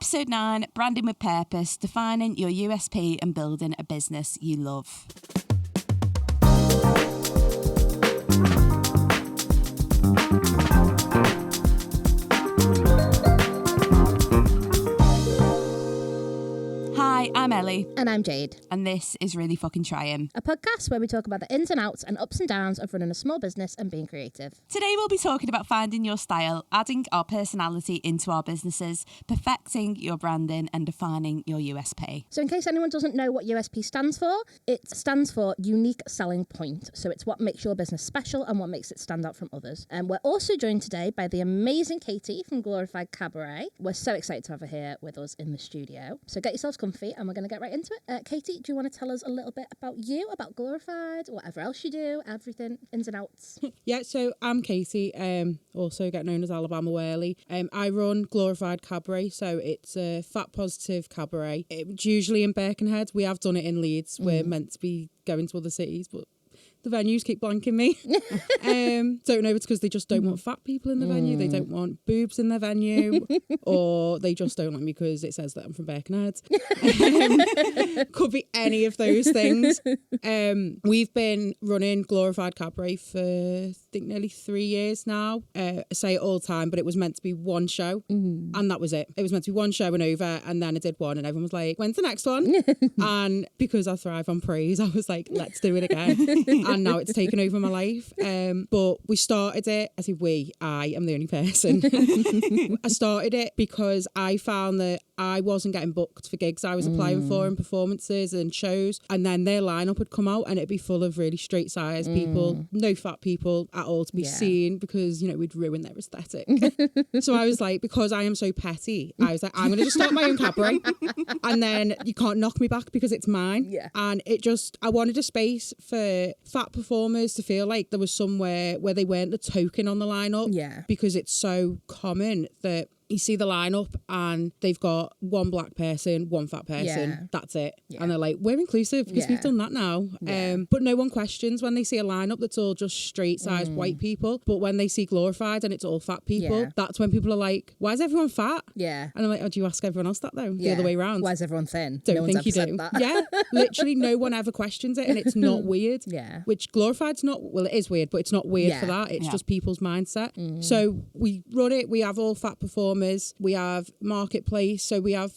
Episode 9, Branding with Purpose, defining your USP and building a business you love. Hi, I'm Ellie. And I'm Jade. And this is Really Fucking Trying, A podcast where we talk about the ins and outs and ups and downs of running a small business and being creative. Today we'll be talking about finding your style, adding our personality into our businesses, perfecting your branding and defining your USP. So in case anyone doesn't know what USP stands for, it stands for Unique Selling Point. So it's what makes your business special and what makes it stand out from others. And we're also joined today by the amazing Katie from Glorified Cabaret. We're so excited to have her here with us in the studio. So get yourselves comfy and we're going to get right into it. Katie, do you want to tell us a little bit about you, about Glorified, whatever else you do, everything, ins and outs? Yeah, so I'm Katie, also get known as Alabama Whirley. I run Glorified Cabaret, so it's a fat positive cabaret. It's usually in Birkenhead. We have done it in Leeds. We're meant to be going to other cities, but the venues keep blanking me. Don't know if it's because they just don't want fat people in the venue, they don't want boobs in their venue, or they just don't like me because it says that I'm from Birkenhead. Could be any of those things. We've been running Glorified Cabaret for, I think, nearly 3 years now. I say it all the time, but it was meant to be one show, and that was it. It was meant to be one show and over, and then I did one, and everyone was like, when's the next one? And because I thrive on praise, I was like, let's do it again. And now it's taken over my life. But we started it, I say I am the only person. I started it because I found that I wasn't getting booked for gigs I was applying for and performances and shows. And then their lineup would come out and it'd be full of really straight sized people, no fat people at all to be seen because, you know, we'd ruin their aesthetic. So I was like, because I am so petty, I was like, I'm going to just start my own cabaret. And then you can't knock me back because it's mine. Yeah. And I wanted a space for fat performers to feel like there was somewhere where they weren't the token on the lineup. Yeah. Because it's so common that you see the lineup and they've got one black person, one fat person, that's it. Yeah. And they're like, we're inclusive because we've done that now. Yeah. But no one questions when they see a lineup that's all just straight sized white people. But when they see Glorified and it's all fat people, that's when people are like, why is everyone fat? Yeah. And I'm like, oh, do you ask everyone else that though? The other way around. Why is everyone thin? Don't think you do. Yeah. Literally no one ever questions it and it's not weird. Yeah. Which Glorified's not, well, it is weird, but it's not weird for that. It's just people's mindset. So we run it, we have all fat performers. We have marketplace, so we have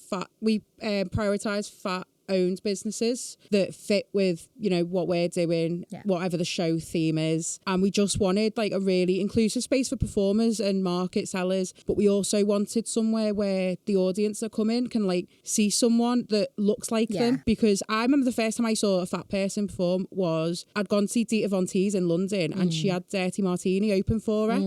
prioritize fat owned businesses that fit with, you know, what we're doing, whatever the show theme is. And we just wanted like a really inclusive space for performers and market sellers, but we also wanted somewhere where the audience that come in can like see someone that looks like them. Because I remember the first time I saw a fat person perform was I'd gone to see Dita Von Teese in London and she had Dirty Martini open for her,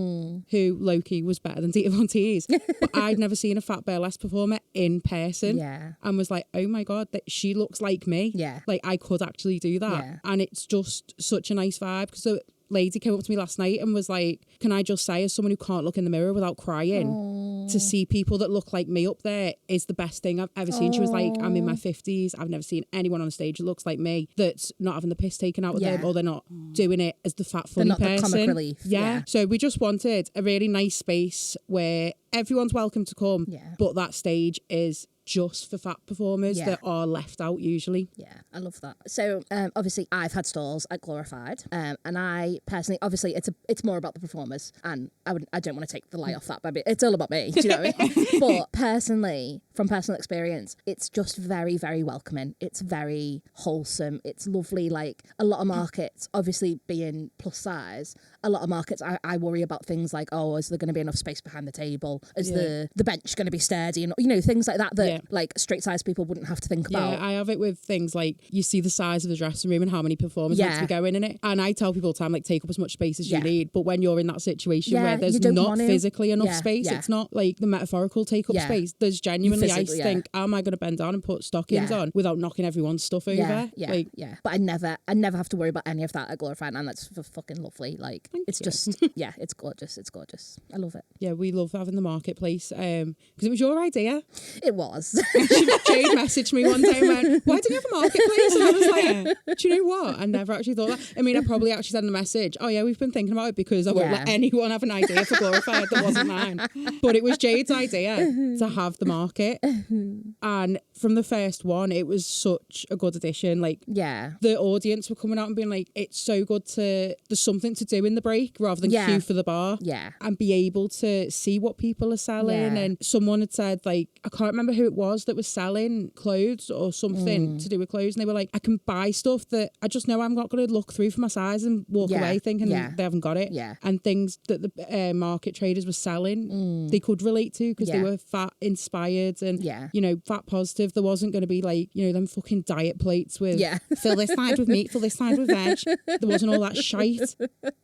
who low-key was better than Dita Von Teese. But I'd never seen a fat burlesque performer in person and was like, oh my God, that she looks like me. Yeah. Like I could actually do that. Yeah. And it's just such a nice vibe because the lady came up to me last night and was like, can I just say, as someone who can't look in the mirror without crying, to see people that look like me up there is the best thing I've ever seen. She was like, I'm in my 50s. I've never seen anyone on stage that looks like me that's not having the piss taken out of them, or they're not doing it as the fat funny person. The comic relief. Yeah. So we just wanted a really nice space where everyone's welcome to come, but that stage is just for fat performers that are left out usually. Yeah, I love that. So obviously I've had stalls at Glorified, and I personally, obviously it's more about the performers, and I don't want to take the light off that, but it's all about me. Do you know what I mean? But personally, from personal experience, it's just very, very welcoming. It's very wholesome. It's lovely. Like a lot of markets, obviously being plus size, a lot of markets I worry about things like, oh, is there going to be enough space behind the table? Is the bench going to be sturdy? And you know, things like that like straight size people wouldn't have to think about. Yeah, I have it with things like you see the size of the dressing room and how many performers want to be going in it. And I tell people all the time, like, take up as much space as you need. But when you're in that situation where there's not physically enough space, it's not like the metaphorical take up space. There's genuinely, I think, how am I going to bend down and put stockings on without knocking everyone's stuff over? But I nenever have to worry about any of that at Glorified, and that's fucking lovely. Like, it's just, it's gorgeous. It's gorgeous. I love it. Yeah, we love having the marketplace because it was your idea. It was. Jade messaged me one day and went, why didn't you have a marketplace? And I was like, do you know what? I never actually thought that. I mean, I probably actually sent a message, oh yeah, we've been thinking about it because I won't let anyone have an idea for Glorified that wasn't mine. But it was Jade's idea to have the market. it. And from the first one, it was such a good addition. Like, Yeah. the audience were coming out and being like, it's so good to, there's something to do in the break rather than Yeah. queue for the bar. Yeah. And be able to see what people are selling. Yeah. And someone had said, like, I can't remember who it was that was selling clothes or something to do with clothes. And they were like, I can buy stuff that I just know I'm not going to look through for my size and walk Yeah. away thinking Yeah. they haven't got it. Yeah. And things that the market traders were selling, they could relate to because they Yeah. were fat inspired and, Yeah. you know, fat positive. There wasn't going to be like, you know, them fucking diet plates with Yeah. fill this side with meat, fill this side with veg. There wasn't all that shite.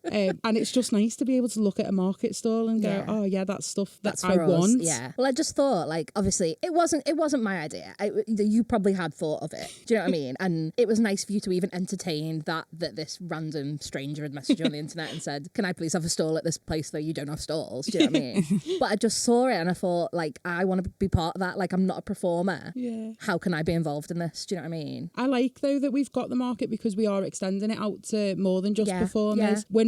And it's just nice to be able to look at a market stall and go, Yeah. oh yeah, that's stuff that That's I for us. want. Yeah. Well, I just thought, like, obviously, it wasn't my idea. You probably had thought of it. Do you know what I mean? And it was nice for you to even entertain that this random stranger had messaged you on the internet and said, "Can I please have a stall at this place though you don't have stalls?" Do you know what I mean? But I just saw it and I thought, like, I want to be part of that. Like, I'm not a performer. Yeah. How can I be involved in this? Do you know what I mean? I like though that we've got the market because we are extending it out to more than just Yeah, performers. yeah.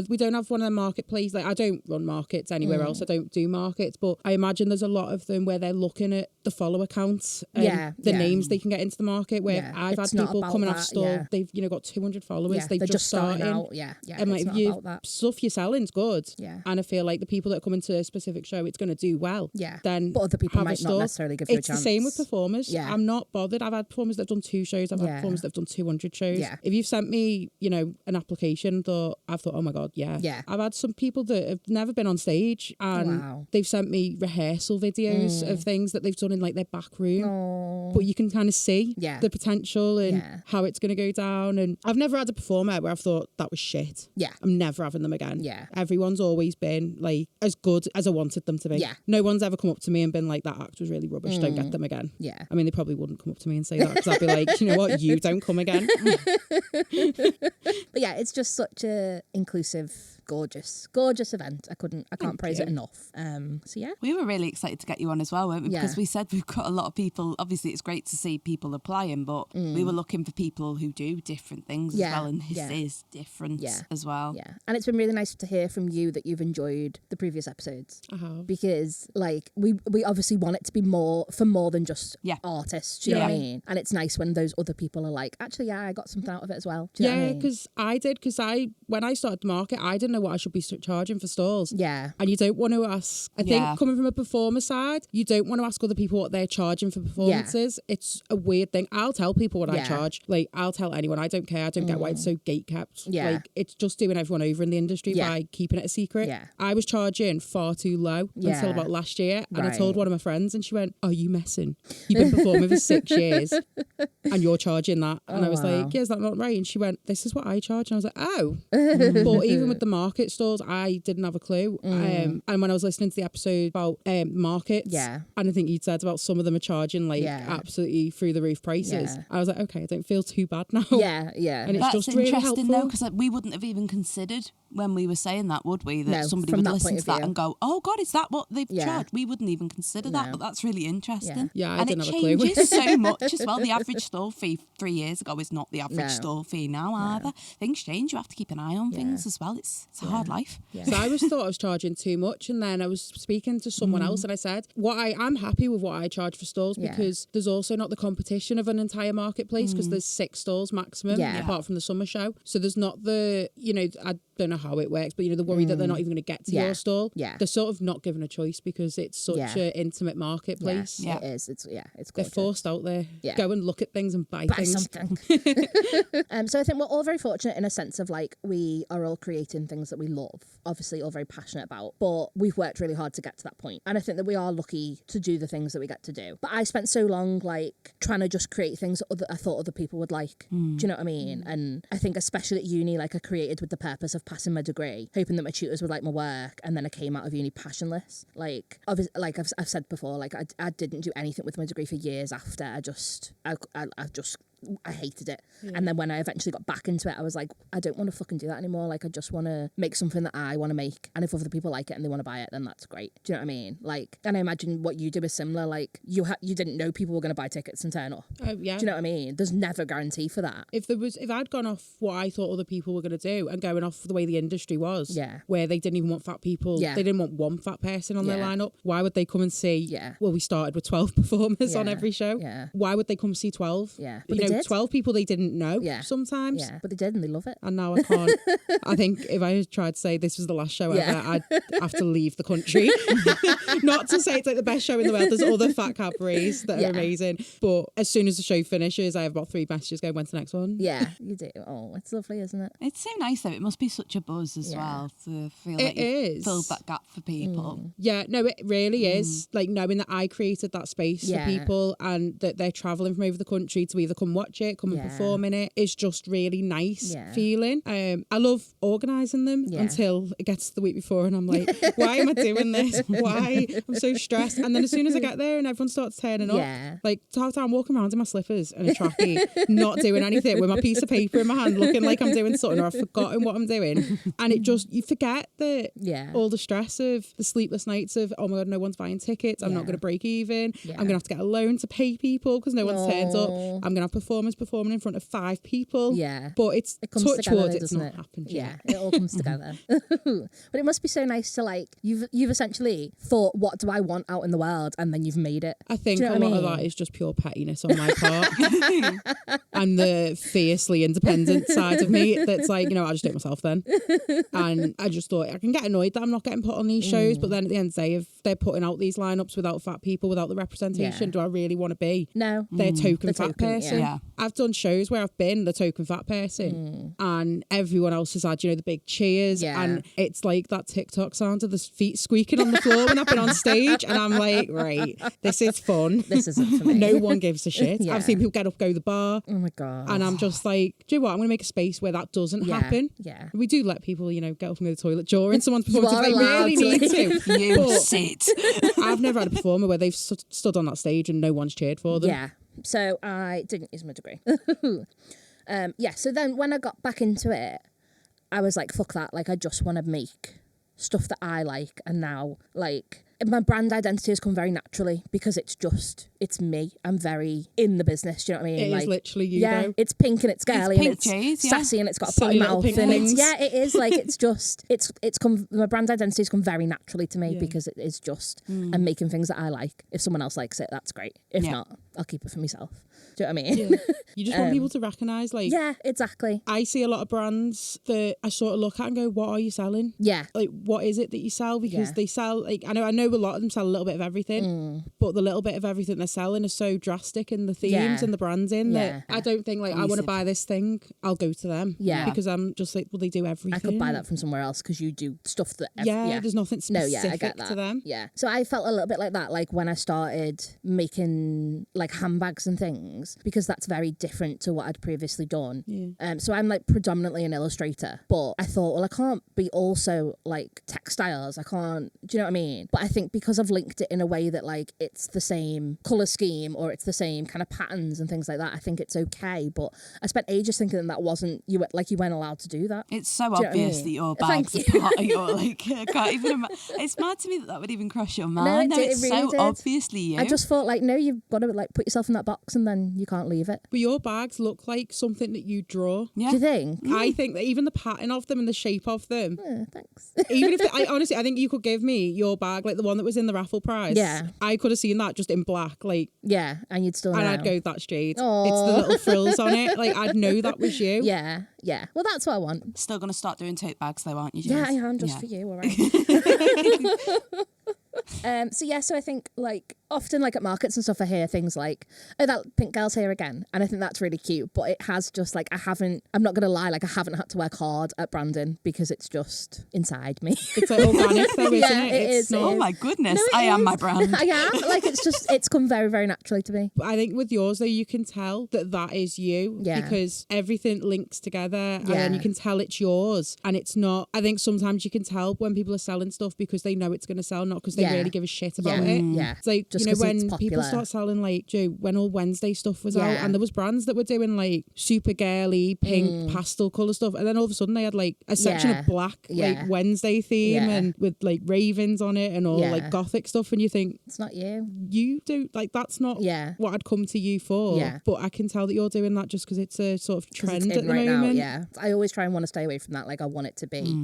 We don't have one of the marketplaces. Like, I don't run markets anywhere else. I don't do markets, but I imagine there's a lot of them where they're looking at the follow accounts and Yeah, the yeah. names they can get into the market. Where Yeah, I've had it's not people about coming off that, stall, yeah. they've got 200 followers. Yeah, They've they're just starting starting out. Yeah, yeah. And It's like, not if about that. stuff you're selling's good, Yeah. and I feel like the people that come into a specific show, it's going to do well. Yeah. Then But other people have a might not stall. necessarily give you a It's the same with chance. performers. Yeah. I'm not bothered. I've had performers that have done 2 shows. I've had Yeah. performers that have done 200 shows. Yeah. If you've sent me, you know, an application, I've thought, oh my God, yeah. Yeah. I've had some people that have never been on stage and Wow. they've sent me rehearsal videos of things that they've done in like their back room. Oh. But you can kind of see Yeah. the potential and Yeah. how it's going to go down. And I've never had a performer where I've thought that was shit. Yeah. I'm never having them again. Yeah. Everyone's always been like as good as I wanted them to be. Yeah. No one's ever come up to me and been like, that act was really rubbish. Don't get them again. Yeah. I mean, they probably wouldn't come up to me and say that because I'd be like, you know what, you don't come again. But yeah, it's just such a inclusive, gorgeous event. I can't praise you. it enough. So yeah. We were really excited to get you on as well, weren't we? Yeah. Because we said we've got a lot of people. Obviously, it's great to see people applying, but we were looking for people who do different things Yeah, as well, and this yeah. is different Yeah. as well. Yeah. And it's been really nice to hear from you that you've enjoyed the previous episodes. I have. Because like we obviously want it to be more than just Yeah. artists, do you know what I Yeah. mean? And it's nice when those other people are like, actually, yeah, I got something out of it as well. Do you know what I Yeah, mean? because when I started the market, I didn't know what I should be charging for stalls. Yeah. And you don't want to ask, I Yeah. think coming from a performer side, you don't want to ask other people what they're charging for performances. It's a weird thing. I'll tell people what I Yeah. charge. Like, I'll tell anyone. I don't care. I don't get why it's so gatekept. Yeah. Like, it's just doing everyone over in the industry Yeah. by keeping it a secret. Yeah. I was charging far too low Yeah. until about last year. And I Right. told one of my friends and she went, are you messing? You've been performing for 6 years and you're charging that. And I was wow. like, yeah, is that not right? And she went, this is what I charge. And I was like, oh. But even with the market stalls, I didn't have a clue. And when I was listening to the episode about markets, Yeah. and I think you'd said about some of them are charging like Yeah. absolutely through the roof prices. Yeah. I was like, okay, I don't feel too bad now. Yeah, yeah. And it's That's just really interesting though, helpful. because we wouldn't have even considered when we were saying that, would we? That No, somebody from would that listen point to of that view. and go, "Oh God, is that what they've Yeah. charged?" We wouldn't even consider that, No. but that's really interesting. Yeah, I and didn't it have a clue. changes so much as well. The average stall fee 3 years ago is not the average No. stall fee now either. Things change. You have to keep an eye on things as well. It's a hard life. Yeah. So I always thought I was charging too much, and then I was speaking to someone else, and I said, I'm happy with what I charge for stalls Yeah. because there's also not the competition of an entire marketplace because there's 6 stalls maximum, Yeah. apart from the summer show. So there's not the, I don't know how it works, but the worry that they're not even going to get to Yeah. your stall. Yeah. They're sort of not given a choice because it's such Yeah. an intimate marketplace. Yeah. It is. It's They're gorgeous. forced out there. Yeah. Go and look at things and buy Buy things. something. So I think we're all very fortunate in a sense of like we are all creating things that we love, obviously all very passionate about, but we've worked really hard to get to that point. And I think that we are lucky to do the things that we get to do. But I spent so long like trying to just create things that I thought other people would like. Do you know what I mean? And I think especially at uni, like I created with the purpose of passing my degree, hoping that my tutors would like my work, and then I came out of uni passionless. Like obviously, like I've said before, like I didn't do anything with my degree for years after. I just I hated it. And then when I eventually got back into it, I was like, I don't want to fucking do that anymore. Like, I just want to make something that I want to make. And if other people like it and they want to buy it, then that's great. Do you know what I mean? Like, and I imagine what you do is similar. Like, you didn't know people were going to buy tickets and turn up. Oh, yeah. Do you know what I mean? There's never a guarantee for that. If I'd gone off what I thought other people were going to do and going off the way the industry was, where they didn't even want fat people, they didn't want one fat person on their lineup, why would they come and see, well, we started with 12 performers on every show. Why would they come see 12? Yeah. But you know, 12 people they didn't know sometimes. Yeah, but they did and they love it. And now I can't. I think if I tried to say this was the last show ever, I'd have to leave the country. Not to say it's like the best show in the world. There's other fat cabarets that are amazing. But as soon as the show finishes, I have about 3 messages going, when's the next one? Yeah, you do. Oh, it's lovely, isn't it? It's so nice though. It must be such a buzz as well to feel like you filled that gap for people. Yeah, no, it really is. Like knowing that I created that space for people and that they're travelling from over the country to either come watch it, come and perform in it is just really nice feeling. I love organising them until it gets to the week before and I'm like, why am I doing this? Why? I'm so stressed. And then as soon as I get there and everyone starts turning up, like half time walking around in my slippers and a trackie, not doing anything with my piece of paper in my hand, looking like I'm doing something or I've forgotten what I'm doing. And it just, you forget that all the stress of the sleepless nights of, oh my God, no one's buying tickets. I'm not going to break even. I'm going to have to get a loan to pay people because no one's turned up. I'm going to have performers performing in front of 5 people. Yeah. But it comes touch together, wood, it's not happened yet. Yeah, it all comes together. But it must be so nice to like, you've essentially thought, what do I want out in the world? And then you've made it. I think a lot of that is just pure pettiness on my part. And the fiercely independent side of me that's like, you know, I just do it myself then. And I just thought I can get annoyed that I'm not getting put on these shows, but then at the end of the day, if they're putting out these lineups without fat people, without the representation, do I really want to be their token fat person? Yeah. I've done shows where I've been the token fat person and everyone else has had, you know, the big cheers and it's like that TikTok sound of the feet squeaking on the floor when I've been on stage and I'm like, right, this is fun. This isn't for me. No one gives a shit. I've seen people get up, go to the bar. Oh my God. And I'm just like, do you know what? I'm going to make a space where that doesn't happen. Yeah. We do let people, you know, get up and go to the toilet during someone's performance if they allowed really to. need to. You sit. I've never had a performer where they've stood on that stage and no one's cheered for them. Yeah. So I didn't use my degree. So then when I got back into it, I was like, fuck that. Like, I just want to make stuff that I like. And now, like, my brand identity has come very naturally because it's me. I'm very in the business. Do you know what I mean? It is literally you, though. It's pink and it's girly and it's cheese, sassy and it's got a Silly potty little mouth pink and wings. it is like it's come. My brand identity has come very naturally to me because it is just I'm making things that I like. If someone else likes it, that's great. If not, I'll keep it for myself. Do you know what I mean? You just want people to recognise, like, yeah, exactly. I see a lot of brands that I sort of look at and go, what are you selling? Yeah. Like, what is it that you sell? Because they sell, like, I know a lot of them sell a little bit of everything, but the little bit of everything they're selling is so drastic in the themes and the branding that I don't think, like, I want to buy this thing, I'll go to them. Yeah. Because I'm just like, well, they do everything. I could buy that from somewhere else because you do stuff that... there's nothing specific I get that. to them. Yeah. So I felt a little bit like that, like when I started making, like, handbags and things, because that's very different to what I'd previously done. Yeah. So I'm, like, predominantly an illustrator, but I thought, well, I can't be also, like, textiles. I can't... Do you know what I mean? But I think because I've linked it in a way that, like, it's the same colour scheme or it's the same kind of patterns and things like that, I think it's okay. But I spent ages thinking that wasn't... You weren't allowed to do that. It's so obvious that your bag's a part of your, like, I can't even imagine. It's mad to me that would even cross your mind. No, it's really so did. obviously you. I just thought, like, no, you've got to, like, put yourself in that box and then you can't leave it. But your bags look like something that you draw. Yeah. Do you think? I think that even the pattern of them and the shape of them. Thanks. Even if honestly, I think you could give me your bag, like the one that was in the raffle prize. Yeah. I could have seen that just in black, like. Yeah, and you'd still know. And I'd go, that's Jade. Aww. It's the little frills on it. Like, I'd know that was you. Yeah. Well, that's what I want. Still going to start doing tote bags though, aren't you, James? Yeah, I am, just for you, all right. So I think, like, often, like, at markets and stuff, I hear things like, oh, that pink girl's here again. And I think that's really cute. But it has just, like, I'm not going to lie, like, I haven't had to work hard at branding because it's just inside me. It's like organic though, isn't it? It is. Oh my goodness, No, I am my brand. I am. Like, it's come very, very naturally to me. But I think with yours though, you can tell that is you. Yeah. Because everything links together and then you can tell it's yours. And it's not, I think sometimes you can tell when people are selling stuff because they know it's going to sell, not because they Yeah. really give a shit about Yeah. it. Yeah. It's like, Just you know, 'cause it's when people popular. start selling, like, Joe, when all Wednesday stuff was out, Yeah. and there was brands that were doing like super girly, pink, pastel colour stuff, and then all of a sudden they had like a section Yeah. of black, Yeah. like Wednesday theme, Yeah. and with like ravens on it and all Yeah. like gothic stuff, and you think, It's not you. you do, like, that's not Yeah. what I'd come to you for. Yeah. But I can tell that you're doing that just because it's a sort of 'Cause trend it's at in the right moment. now, yeah. I always try and want to stay away from that. Like, I want it to be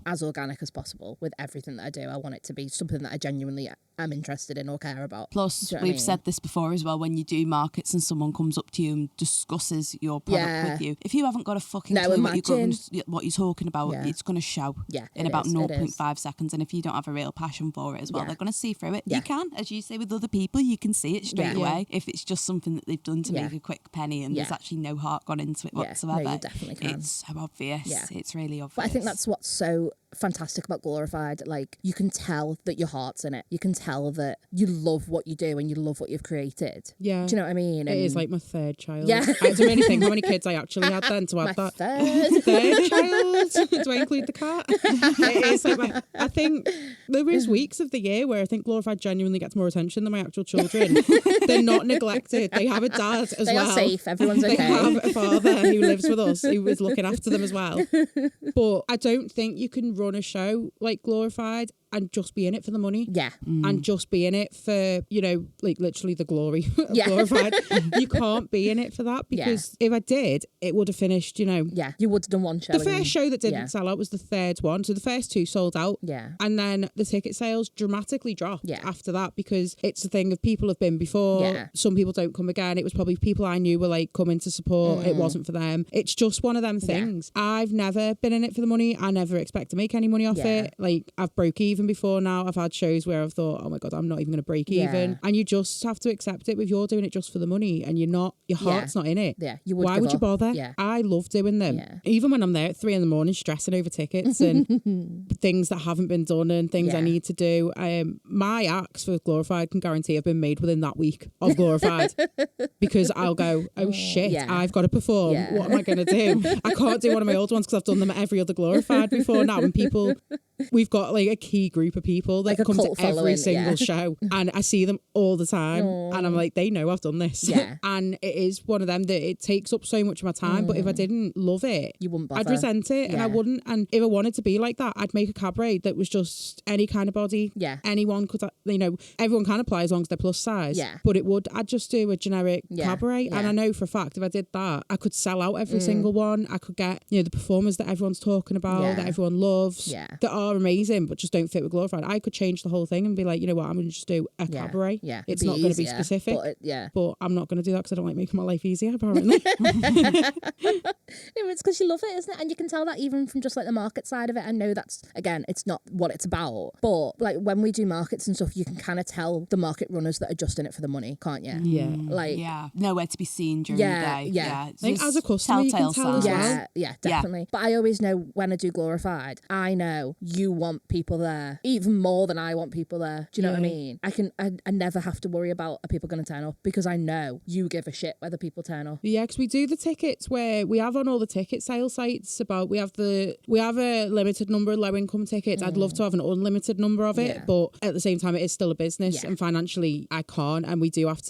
as organic as possible with everything that I do. I want it to be something that I genuinely am interested in or care about. Plus, Do you know what I we've mean? said this before as well, when you do markets and someone comes up to you and discusses your product Yeah. with you, if you haven't got a fucking No, clue imagine. what you're talking about, Yeah. it's going to show Yeah, in it about is, it is. 0.5 seconds. And if you don't have a real passion for it as well, Yeah. they're going to see through it. Yeah. You can, as you say, with other people, you can see it straight Yeah. away. If it's just something that they've done to Yeah. make a quick penny and there's Yeah. actually no heart gone into it Yeah. No, whatsoever, you definitely can. it's so obvious. Yeah. It's really obvious. But I think that's what's so fantastic about Glorified. Like, you can tell that your heart's in it. You can tell that you love what you do and you love what you've created. Yeah. Do you know what I mean? It is And like my third child. Yeah. I had to really think how many kids I actually had then to my add that. third. Third child? Do I include the cat? It is like I think there is weeks of the year where I think Glorified genuinely gets more attention than my actual children. They're not neglected. They have a dad as They well. are safe. Everyone's They okay. have a father who lives with us who is looking after them as well. But I don't think you can run a show like Glorified and just be in it for the money. Yeah. And just be in it for, you know, like literally the glory of Yeah. Glorified. You can't be in it for that, because if I did, it would have finished, you know. Yeah. You would have done one show. The first show that didn't yeah. sell out was the third one. So the first two sold out. Yeah. And then the ticket sales dramatically dropped Yeah. after that, because it's a thing of people have been before. Yeah. Some people don't come again. It was probably people I knew were like coming to support. It wasn't for them. It's just one of them things. I've never been in it for the money. I never expect to make any money off Yeah. it. Like, I've broke even before now. I've had shows where I've thought, oh my God, I'm not even going to break Yeah. even. And you just have to accept it. If you're doing it just for the money and you're not, your heart's not in it. Yeah. You would Why give would you up. bother? Yeah. I love doing them. Yeah. Even when I'm there at 3 a.m. stressing over tickets and things that haven't been done and things I Yeah. need to do. My acts for Glorified can guarantee have been made within that week of Glorified, because I'll go, oh shit, Yeah. I've got to perform. Yeah. What am I going to do? I can't do one of my old ones because I've done them at every other Glorified before now. And people, we've got like a key group of people that Like a come to cult every following, single yeah. show, and I see them all the time, and I'm like, they know I've done this. Yeah. And it is one of them that it takes up so much of my time, but if I didn't love it, You wouldn't bother. I'd resent it, and Yeah. I wouldn't. And if I wanted to be like that, I'd make a cabaret that was just any kind of body. Yeah. Anyone could, you know, everyone can apply as long as they're plus size. Yeah. But I'd just do a generic Yeah. cabaret. And Yeah. I know for a fact if I did that, I could sell out every single one. I could get, you know, the performers that everyone's talking about, Yeah. that everyone loves, Yeah. that are amazing, but just don't fit with Glorified. I could change the whole thing and be like, you know what, I'm going to just do a Yeah. cabaret. Yeah. It's It'd not going to be easier, specific. But yeah. But I'm not going to do that because I don't like making my life easier, apparently. It's because you love it, isn't it? And you can tell that even from just like the market side of it. I know that's, again, it's not what it's about. But like when we do markets and stuff, you can kind of tell the market runners that are just in it for the money, can't you? Yeah. Like, Yeah, nowhere to be seen during Yeah, the day. yeah. It's I think just as a customer, you can telltale tell as signs. well. yeah, definitely. But I always know when I do Glorified, I know you want people there even more than I want people there. Do you know what I Yeah. mean? I never have to worry about are people going to turn up, because I know you give a shit whether people turn up. Yeah, because we do the tickets where we have on all the ticket sale sites about we have a limited number of low income tickets. I'd love to have an unlimited number of it, Yeah. but at the same time it is still a business, Yeah. and financially I can't, and we have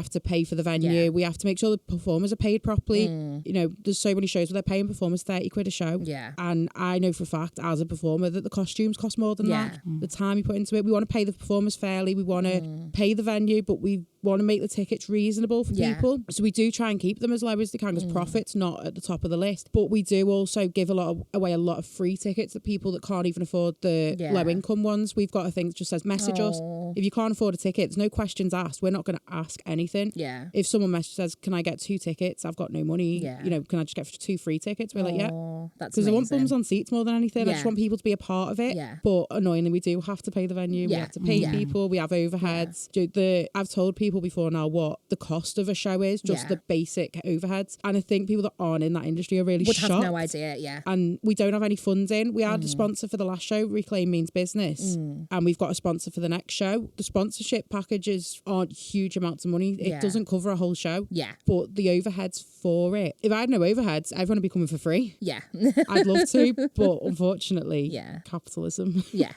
to pay for the venue. Yeah. We have to make sure the performers are paid properly. You know, there's so many shows where they're paying performers 30 quid a show. Yeah. And I know for a fact as a performer that the costumes cost more than Yeah. that. The time you put into it. We want to pay the performers fairly. We want to pay the venue, but we want to make the tickets reasonable for Yeah. people. So we do try and keep them as low as they can, because profit's not at the top of the list. But we do also give away a lot of free tickets to people that can't even afford the Yeah. low income ones. We've got a thing that just says message us. Aw. If you can't afford a ticket, there's no questions asked. We're not going to ask anything. Yeah. If someone says, can I get 2 tickets? I've got no money. Yeah. You know, can I just get 2 free tickets? We're like, yeah. Aw, that's Because I want amazing. bums on seats more than anything. I Yeah. just want people to be a part of it. Yeah. But annoyingly, we do have to pay the venue. We Yeah. have to pay Yeah. people. We have overheads. I've told people people before now what the cost of a show is, just the basic overheads. And I think people that aren't in that industry are really Would shocked. have no idea, yeah. And we don't have any funding. We had a sponsor for the last show, Reclaim Means Business, and we've got a sponsor for the next show. The sponsorship packages aren't huge amounts of money. It doesn't cover a whole show. Yeah. But the overheads for it, if I had no overheads, everyone would be coming for free. Yeah. I'd love to, but unfortunately, capitalism. Yeah.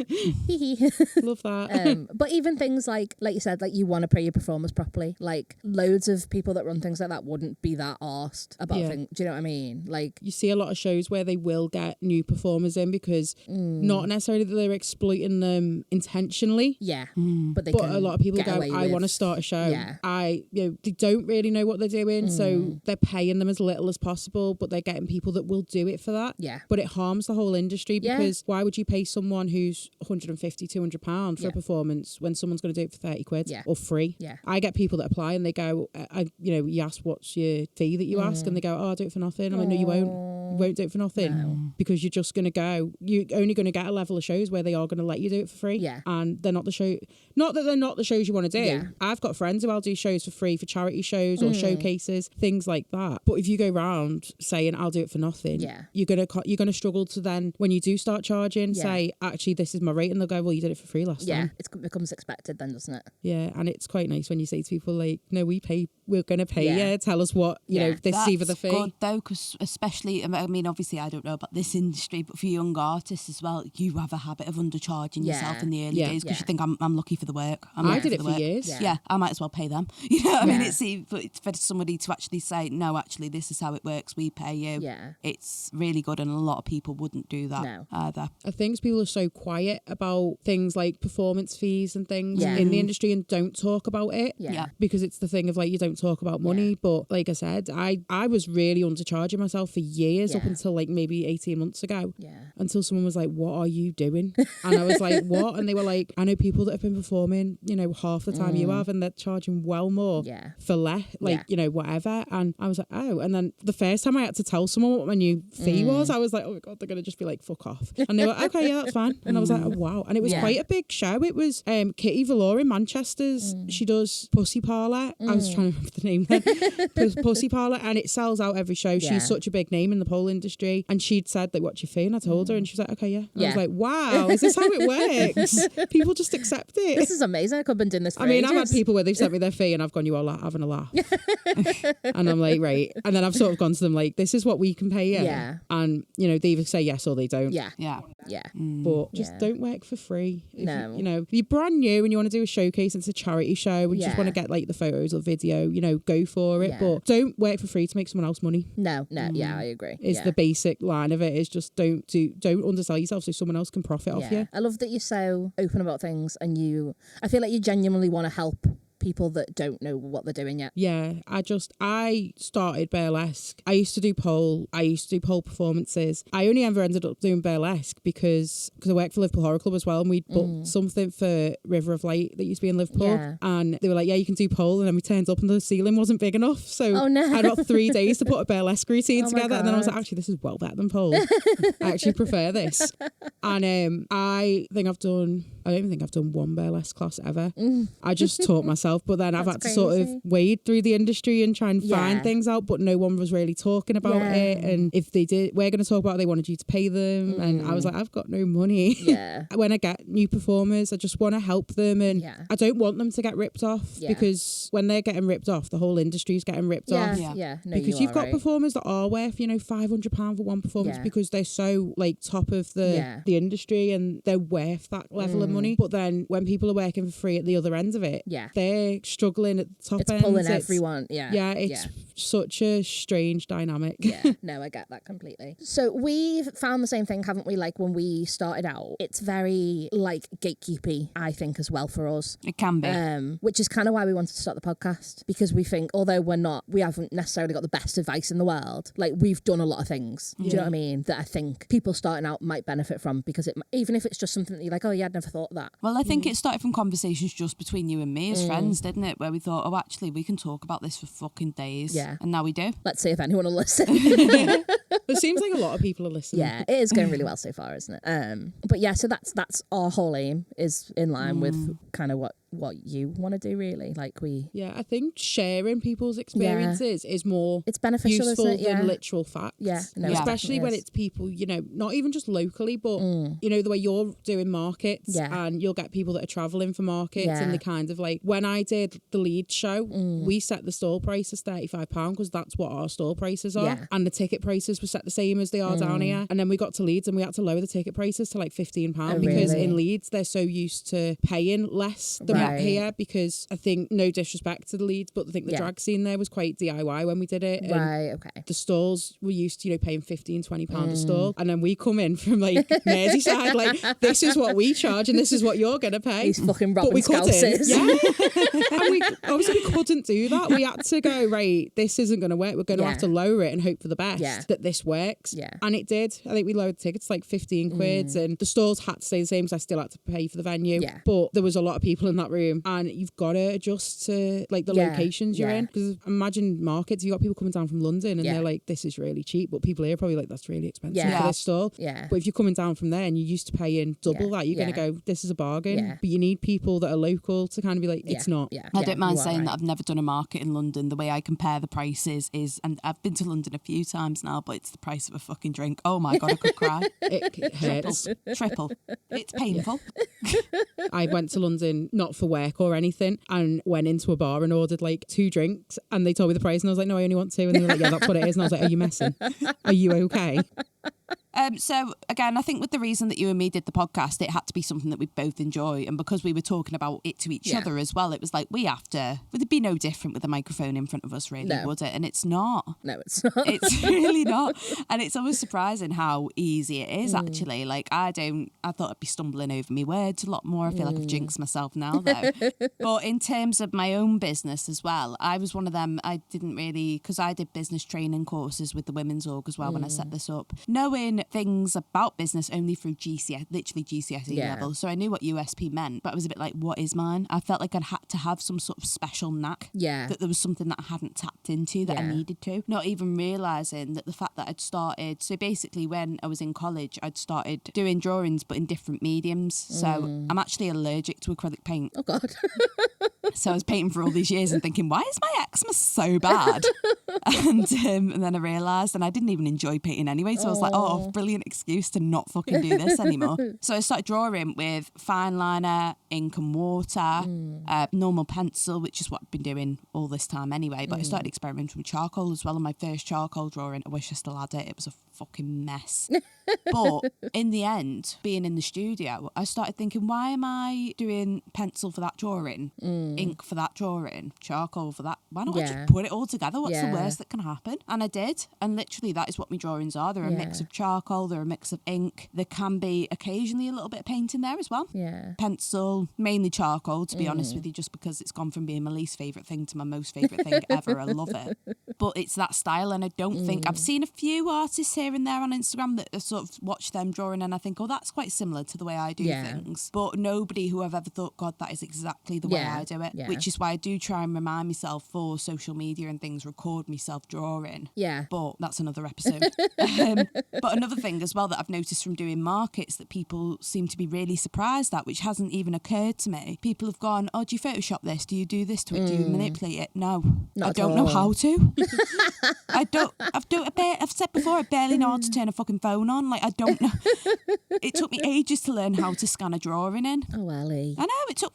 Love that. But even things like you said, like you want to pay your performers properly. Like loads of people that run things like that wouldn't be that arsed about things. Do you know what I mean? Like you see a lot of shows where they will get new performers in because not necessarily that they're exploiting them intentionally. Yeah. But a lot of people go, I want to start a show. Yeah. They don't really know what they're doing, so they're paying them as little as possible, but they're getting people that will do it for that. Yeah. But it harms the whole industry because why would you pay someone who's £150, £200 for a performance when someone's going to do it for 30 quid or free? Yeah. I get people that apply and they go, you ask what's your fee that you ask, and they go, I'll do it for nothing. I'm like, no, you won't. You won't do it for nothing because you're just going to go. You're only going to get a level of shows where they are going to let you do it for free. Yeah. And they're not the show. Not that they're not the shows you want to do. Yeah. I've got friends who I'll do shows for free for charity shows or showcases, things like that. But if you go round saying I'll do it for nothing, you're gonna struggle to then when you do start charging, say actually this is my rate, and they'll go, well, you did it for free last time. It becomes expected then, doesn't it? Yeah, and it's quite nice when you say to people like, no, we're going to pay you. Tell us what this is either the fee. That's good though, because especially, I mean, obviously I don't know about this industry, but for young artists as well, you have a habit of undercharging yourself in the early days because you think I'm lucky for the work. I did it for years. Yeah, I might as well pay them. You know what I mean? It's for somebody to actually say, no, actually, this is how it works. We pay you. Yeah. It's really good, and a lot of people wouldn't do that either. I think people are so quiet about things like performance fees and things in the industry and don't talk about it. Yeah. Because it's the thing of like, you don't talk about money. But like I said, I was really undercharging myself for years up until like maybe 18 months ago. Yeah. Until someone was like, what are you doing? And I was like, what? And they were like, I know people that have been performing, half the time you have, and they're charging well more for less, whatever. And I was like, oh. And then the first time I had to tell someone what my new fee was, I was like, oh my God, they're going to just be like, fuck off. And they were like, okay, yeah, that's fine. And I was like, oh, wow. And it was quite a big show. It was Kitty Valor in Manchester's. She does Pussy Parlour. I was trying to remember the name then. Pussy Parlour, and it sells out every show. She's such a big name in the pole industry. And she'd said, like, what's your fee? And I told her, and she was like, okay, yeah. And I was like, wow, is this how it works? People just accept it. This is amazing. I could have been doing this for ages. I've had people where they've sent me their fee and I've gone, you are having a laugh. And I'm like, right. And then I've sort of gone to them like, this is what we can pay you. Yeah. And, they either say yes or they don't. Yeah. But just don't work for free. No. If you're brand new and you want to do a showcase, it's a charity show, and you just want to get like the photos or video, go for it. But don't work for free to make someone else money. No. Yeah, I agree. Is the basic line of it is just don't undersell yourself so someone else can profit off you. I love that you're so open about things, and I feel like you genuinely want to help people that don't know what they're doing yet. Yeah, I started burlesque. I used to do pole performances. I only ever ended up doing burlesque because I worked for Liverpool Horror Club as well, and we'd booked something for River of Light that used to be in Liverpool, and they were like, yeah, you can do pole, and then we turned up and the ceiling wasn't big enough, so I had about 3 days to put a burlesque routine together, and then I was like, actually, this is well better than pole. I actually prefer this. And I don't even think I've done one burlesque class ever. I just taught myself, but then I've had to sort of wade through the industry and try and find things out, but no one was really talking about it. And if they did, we're going to talk about it, they wanted you to pay them. And I was like, I've got no money. Yeah. When I get new performers, I just want to help them, and I don't want them to get ripped off, because when they're getting ripped off, the whole industry's getting ripped off. Yeah. No, because you've got performers that are worth, £500 for one performance because they're so like top of the industry and they're worth that level of money. But then when people are working for free at the other end of it, they're struggling at the top end. It's pulling everyone. It's such a strange dynamic. No, I get that completely. So we've found the same thing, haven't we? Like when we started out, it's very like gatekeepy, I think, as well for us. It can be. Which is kind of why we wanted to start the podcast, because we think, although we haven't necessarily got the best advice in the world, like we've done a lot of things. Do you know what I mean? That I think people starting out might benefit from, because even if it's just something that you're like, oh yeah, I'd never thought of that. Well, I think it started from conversations just between you and me as friends, didn't it? Where we thought, oh, actually, we can talk about this for fucking days. Yeah. And now we do. Let's see if anyone will listen. It seems like a lot of people are listening. Yeah, it is going really well so far, isn't it? But yeah, so that's our whole aim, is in line with kind of what what you want to do, really. Like Yeah, I think sharing people's experiences is more it's beneficial, useful isn't it? than literal facts. Yeah, no, especially when is. it's people, you know, not even just locally, but you know, the way you're doing markets, and you'll get people that are travelling for markets, and they kind of like, when I did the Leeds show, we set the stall price as £35 because that's what our stall prices are, and the ticket prices were set the same as they are down here. And then we got to Leeds and we had to lower the ticket prices to like £15 because in Leeds they're so used to paying less than here, because I think, no disrespect to the Leeds, but I think the drag scene there was quite DIY when we did it. And the stalls were used to, you know, paying £15-20 a stall, and then we come in from like Merseyside, like, this is what we charge and this is what you're gonna pay. These fucking Robin but we Scousers. And we obviously we couldn't do that. We had to go, right, this isn't gonna work, we're gonna have to lower it and hope for the best that this works. And it did. I think we lowered the tickets like 15 quid, and the stalls had to stay the same because I still had to pay for the venue, but there was a lot of people in that room, and you've got to adjust to like the locations you're in, because imagine markets, you got people coming down from London and they're like, this is really cheap, but people here are probably like, that's really expensive for this stall. But if you're coming down from there and you're used to paying double that, you're going to go, this is a bargain. But you need people that are local to kind of be like, it's not. I don't mind saying that I've never done a market in London. The way I compare the prices is, and I've been to London a few times now, but it's the price of a fucking drink. Oh my God, I could cry. It hurts. Triple. It's painful. I went to London not for work or anything, and went into a bar and ordered like 2 drinks, and they told me the price and I was like, no, I only want 2, and they were like, yeah, that's what it is. And I was like, are you messing? Are you okay? So again, I think with the reason that you and me did the podcast, it had to be something that we both enjoy, and because we were talking about it to each other as well, it was like, we have to, would it be no different with a microphone in front of us, really, would it? And it's not. No, it's not. It's really not. And it's always surprising how easy it is, actually. Like, I thought I'd be stumbling over my words a lot more. I feel like I've jinxed myself now, though. But in terms of my own business as well, I was one of them, I didn't really, because I did business training courses with the Women's Org as well when I set this up, knowing things about business only through literally GCSE level. So I knew what USP meant, but I was a bit like, what is mine? I felt like I'd had to have some sort of special knack. That there was something that I hadn't tapped into that I needed to. Not even realising that the fact that I'd started, so basically when I was in college, I'd started doing drawings but in different mediums. So I'm actually allergic to acrylic paint. Oh God. So I was painting for all these years and thinking, why is my eczema so bad? And then I realised, and I didn't even enjoy painting anyway. So I was like, oh, brilliant excuse to not fucking do this anymore. So I started drawing with fine liner, ink and water, normal pencil, which is what I've been doing all this time anyway. But I started experimenting with charcoal as well. And my first charcoal drawing, I wish I still had it. It was a fucking mess. But in the end, being in the studio, I started thinking, why am I doing pencil for that drawing, ink for that drawing, charcoal for that? Why don't I just put it all together? What's the worst that can happen? And I did. And literally that is what my drawings are. They're a mix of charcoal, they're a mix of ink. There can be occasionally a little bit of paint in there as well. Pencil, mainly charcoal, to be honest with you, just because it's gone from being my least favourite thing to my most favourite thing ever. I love it. But it's that style, and I don't think, I've seen a few artists here and there on Instagram that sort of watch them drawing and I think, oh, that's quite similar to the way I do things. But nobody who I've ever thought, God, that is exactly the way I do it. Which is why I do try and remind myself for social media and things, record myself drawing. But that's another episode. But another thing as well that I've noticed from doing markets that people seem to be really surprised at, which hasn't even occurred to me. People have gone, oh, do you Photoshop this? Do you do this to it? Do you manipulate it? No. I don't know how to. I've said before, I barely know how to turn a fucking phone on. Like, I don't know. It took me ages to learn how to scan a drawing in. Oh, Ellie. I know, it took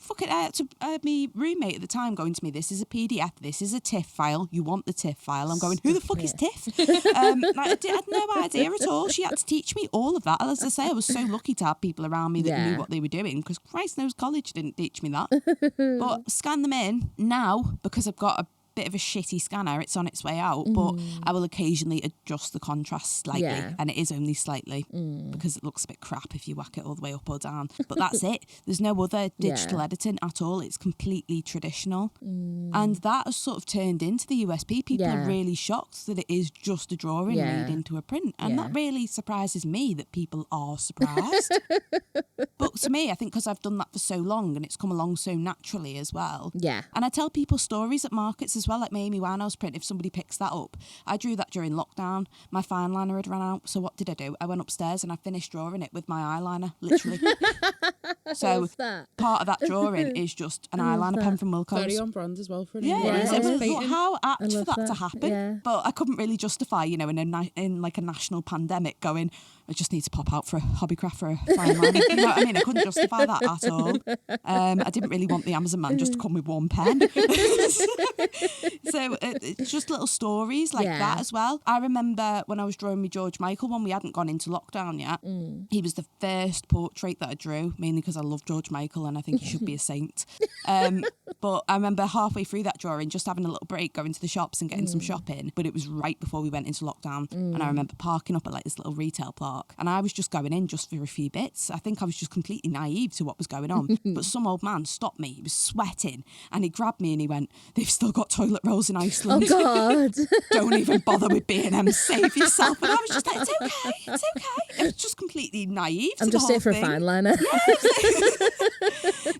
my roommate at the time going to me, this is a PDF, this is a TIFF file, you want the TIFF file. I'm going, who the fuck is TIFF? I had no idea at all. She had to teach me all of that. As I say, I was so lucky to have people around me that knew what they were doing, because Christ knows college didn't teach me that. But scan them in now, because I've got a bit of a shitty scanner, it's on its way out, but I will occasionally adjust the contrast slightly, and it is only slightly because it looks a bit crap if you whack it all the way up or down, but that's it. There's no other digital editing at all. It's completely traditional, and that has sort of turned into the USP. People are really shocked that it is just a drawing made into a print, and that really surprises me that people are surprised. But to me, I think because I've done that for so long and it's come along so naturally as well, and I tell people stories at markets as well, like my Amy Winehouse print. If somebody picks that up, I drew that during lockdown. My fine liner had run out, so what did I do? I went upstairs and I finished drawing it with my eyeliner, literally. So love that. part of that drawing is just an eyeliner pen from Wilco's. Very on brand as well for an Yeah, it is. Yeah. It was painting. how apt for love that to that. happen. Yeah. But I couldn't really justify, in like a national pandemic going, I just need to pop out for a hobbycraft for a fine line. You know what I mean? I couldn't justify that at all. I didn't really want the Amazon man just to come with one pen. So it's just little stories like that as well. I remember when I was drawing my George Michael one, we hadn't gone into lockdown yet. He was the first portrait that I drew, mainly because I love George Michael and I think he should be a saint. But I remember halfway through that drawing just having a little break, going to the shops and getting some shopping. But it was right before we went into lockdown. And I remember parking up at like this little retail park and I was just going in just for a few bits. I think I was just completely naive to what was going on. But some old man stopped me. He was sweating and he grabbed me and he went, "They've still got toilet rolls in Iceland." Oh, God. Don't even bother with B&M. Save yourself. And I was just like, it's okay. I was just completely naive to I'm just the here whole for a thing. fine liner.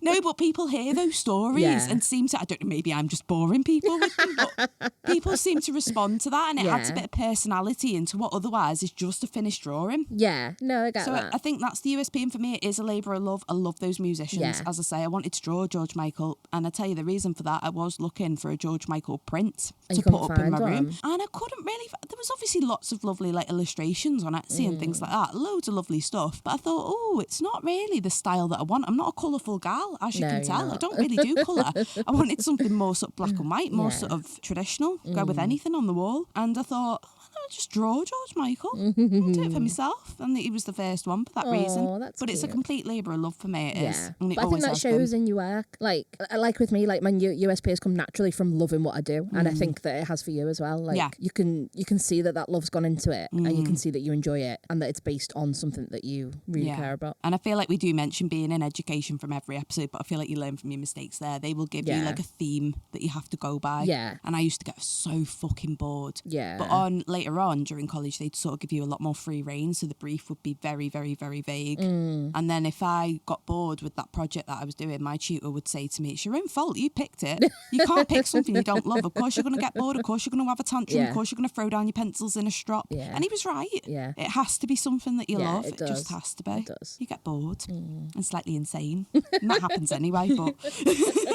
No, but people hear those stories Yeah. and seem to, I don't know, maybe I'm just boring people with them, but people seem to respond to that and it adds a bit of personality into what otherwise is just a finished drawing. Yeah. No, I get So that. I think that's the USP, and for me it is a labour of love. I love those musicians. Yeah. As I say, I wanted to draw George Michael, and I tell you the reason for that, I was looking for a George Michael print And to you put couldn't up in my find room, one? and I couldn't really. There was obviously lots of lovely like illustrations on Etsy and things like that, loads of lovely stuff. But I thought, oh, it's not really the style that I want. I'm not a colourful gal, as you No, can you're tell. not. I don't really do colour. I wanted something more sort of black and white, more sort of traditional. Go with anything on the wall, and I thought, I'll just draw George Michael. I'll do it for myself. And he was the first one for that reason. That's but it's a cute. complete labour of love for me, it is. Yeah, And it but I think always that has shows been. in your work. Like with me, like my USP has come naturally from loving what I do, and I think that it has for you as well. Like Yeah. you can see that love's gone into it, and you can see that you enjoy it, and that it's based on something that you really care about. And I feel like we do mention being in education from every episode, but I feel like you learn from your mistakes there. They will give you Yeah. like a theme that you have to go by. Yeah. And I used to get so fucking bored. Yeah. But later on during college, they'd sort of give you a lot more free reign, so the brief would be very, very, very vague. And then if I got bored with that project that I was doing, my tutor would say to me, "It's your own fault. You picked it. You can't pick something you don't love. Of course you're going to get bored. Of course you're going to have a tantrum. Yeah. Of course you're going to throw down your pencils in a strop." Yeah. And he was right. Yeah. It has to be something that you Yeah, love. it Just does. has to be. It does. You get bored and slightly insane. And that happens anyway, but I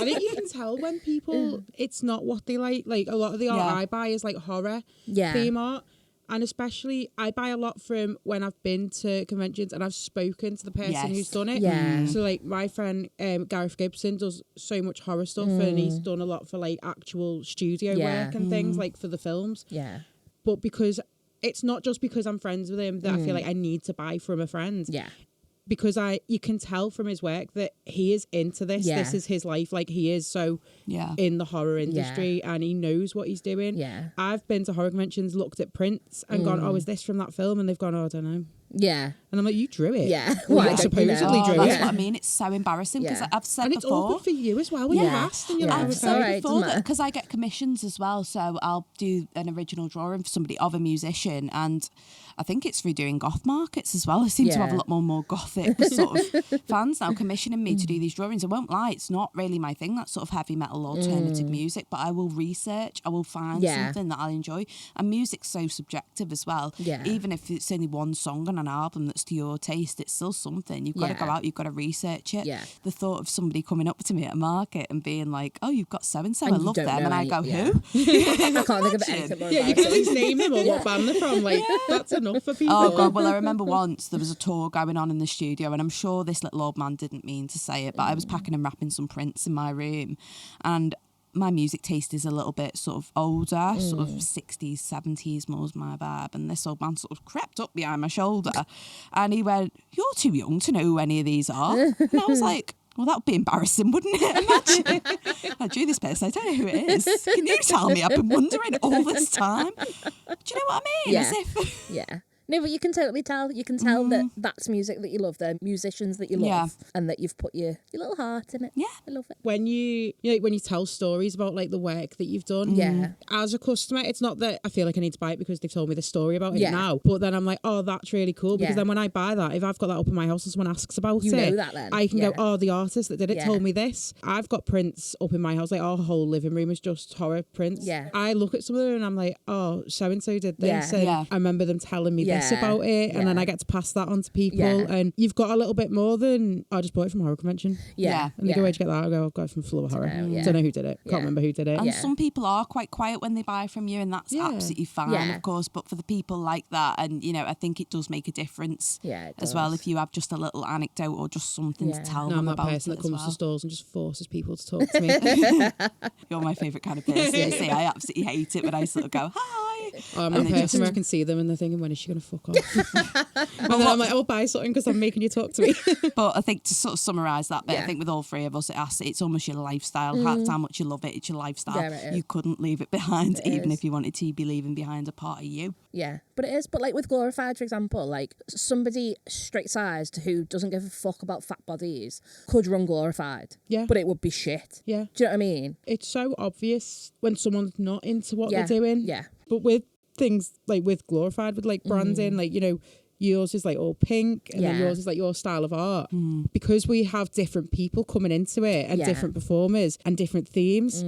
think you can tell when people, it's not what they like. Like a lot of the art Yeah. I buy is like horror Yeah. theme art. And especially, I buy a lot from when I've been to conventions and I've spoken to the person Yes. who's done it. Yeah. So, like, my friend Gareth Gibson does so much horror stuff and he's done a lot for, like, actual studio Yeah. work and things, like, for the films. Yeah. But because it's not just because I'm friends with him that I feel like I need to buy from a friend. Yeah. Because you can tell from his work that he is into this. Yeah. This is his life. Like, he is so yeah. in the horror industry and he knows what he's doing. Yeah. I've been to horror conventions, looked at prints and gone, oh, is this from that film? And they've gone, oh, I don't know. Yeah. And I'm like, you drew it. Yeah. Well, Why you don't you supposedly know? drew That's it. what I mean. It's so embarrassing because Yeah. I've said And it's before. awkward for you as well when Yeah. you're asked and you're Yeah. like, I've okay. said alright, before doesn't matter. because I get commissions as well, so I'll do an original drawing for somebody of a musician, and I think it's through doing goth markets as well. I seem to have a Yeah. lot more gothic sort of fans now commissioning me to do these drawings. I won't lie, it's not really my thing, that sort of heavy metal alternative music, but I will research, I will find Yeah. something that I'll enjoy. And music's so subjective as well. Yeah. Even if it's only one song on an album that's to your taste, it's still something. You've got to go Yeah. out, you've got to research it. Yeah. The thought of somebody coming up to me at a market and being like, "Oh, you've got so-and-so, And I you love don't them," know and I any- go, yeah. "Who?" I can't think of anything more Yeah, you can at embarrassing. least name them or what band they're from. Like, that's enough for people. Oh God! Well, I remember once there was a tour going on in the studio, and I'm sure this little old man didn't mean to say it, but I was packing and wrapping some prints in my room, and my music taste is a little bit sort of older, sort of 60s, 70s, more's my vibe. And this old man sort of crept up behind my shoulder, and he went, "You're too young to know who any of these are." And I was like, well, that would be embarrassing, wouldn't it? Imagine. I drew this person, I don't know who it is. Can you tell me? I've been wondering all this time. Do you know what I mean? Yeah. As if... Yeah. No, but you can totally tell. You can tell that that's music that you love. They're musicians that you love, Yeah. and that you've put your little heart in it. Yeah. I love it. When you know, when you tell stories about like the work that you've done, Yeah. as a customer, it's not that I feel like I need to buy it because they've told me the story about it Yeah. now, but then I'm like, oh, that's really cool, because Yeah. then when I buy that, if I've got that up in my house and someone asks about You it, know that then. I can Yeah. go, oh, the artist that did it Yeah. told me this. I've got prints up in my house, like our whole living room is just horror prints. Yeah. I look at some of them and I'm like, oh, so and so did this, Yeah. and Yeah. I remember them telling me Yeah. nice about it, and then I get to pass that on to people, and you've got a little bit more than, I just bought it from Horror Convention. And they go, where'd you get that? I go, I've got it from Floor Horror. Don't know who did it. Can't remember who did it. And some people are quite quiet when they buy from you, and that's absolutely fine, of course. But for the people like that, and I think it does make a difference as well if you have just a little anecdote or just something to tell them about it. I'm that person that comes to stores and just forces people to talk to me. You're my favourite kind of person. You see, I absolutely hate it when I sort of go, hi. I'm a person where I can see them and they're thinking, when is she going to fuck off? And then I'm like, I'll buy something because I'm making you talk to me. But I think to sort of summarise that bit, I think with all three of us, it's almost your lifestyle. That's how much you love it. It's your lifestyle. You couldn't leave it behind, even if you wanted to. You'd be leaving behind a part of you. Yeah, but it is. But like with Glorified, for example, like somebody straight-sized who doesn't give a fuck about fat bodies could run Glorified. Yeah. But it would be shit. Yeah. Do you know what I mean? It's so obvious when someone's not into what they're doing. Yeah. But with things like with Glorified, with like branding, like, yours is like all pink and then yours is like your style of art. Because we have different people coming into it and different performers and different themes.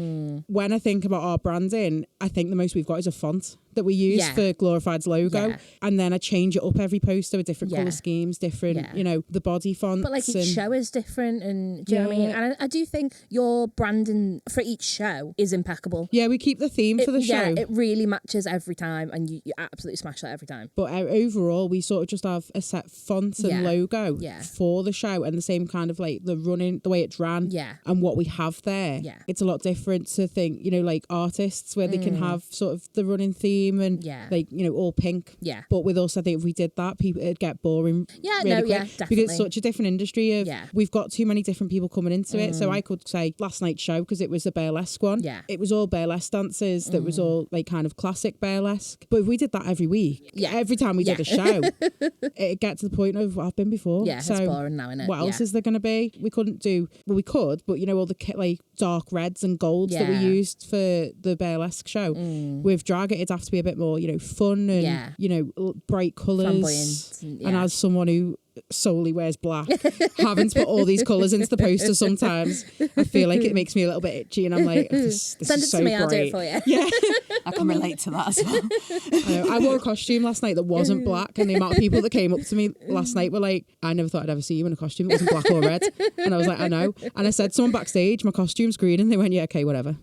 When I think about our branding, I think the most we've got is a font that we use for Glorified's logo, and then I change it up every poster with different colour schemes, different, the body fonts. But like each show is different, and do you know what I mean? And I do think your branding for each show is impeccable. Yeah, we keep the theme for the show. Yeah, it really matches every time, and you absolutely smash that every time. But overall, we sort of just have a set font and logo for the show, and the same kind of like the way it's ran, and what we have there. Yeah, it's a lot different to think, like artists where they can have sort of the running theme and like all pink. Yeah, but with us, I think if we did that, it'd get boring. Yeah, really quick, definitely, because it's such a different industry. We've got too many different people coming into it. So I could say last night's show, because it was a burlesque one. Yeah, it was all burlesque dances. That was all like kind of classic burlesque. But if we did that every week, every time we did a show, it'd get to the point of I've been before. Yeah, so it's boring now, innit? What else is there going to be? We couldn't do. Well, we could, but all the like dark reds and golds that we used for the burlesque show. With drag, it'd have to be a bit more, fun and bright colours. And as someone who solely wears black, having to put all these colours into the poster sometimes, I feel like it makes me a little bit itchy, and I'm like, this send is it so to me, bright. I'll do it for you. Yeah, I can relate to that as well. I wore a costume last night that wasn't black, and the amount of people that came up to me last night were like, I never thought I'd ever see you in a costume that wasn't black or red. And I was like, I know. And I said to someone backstage, my costume's green, and they went, yeah, okay, whatever.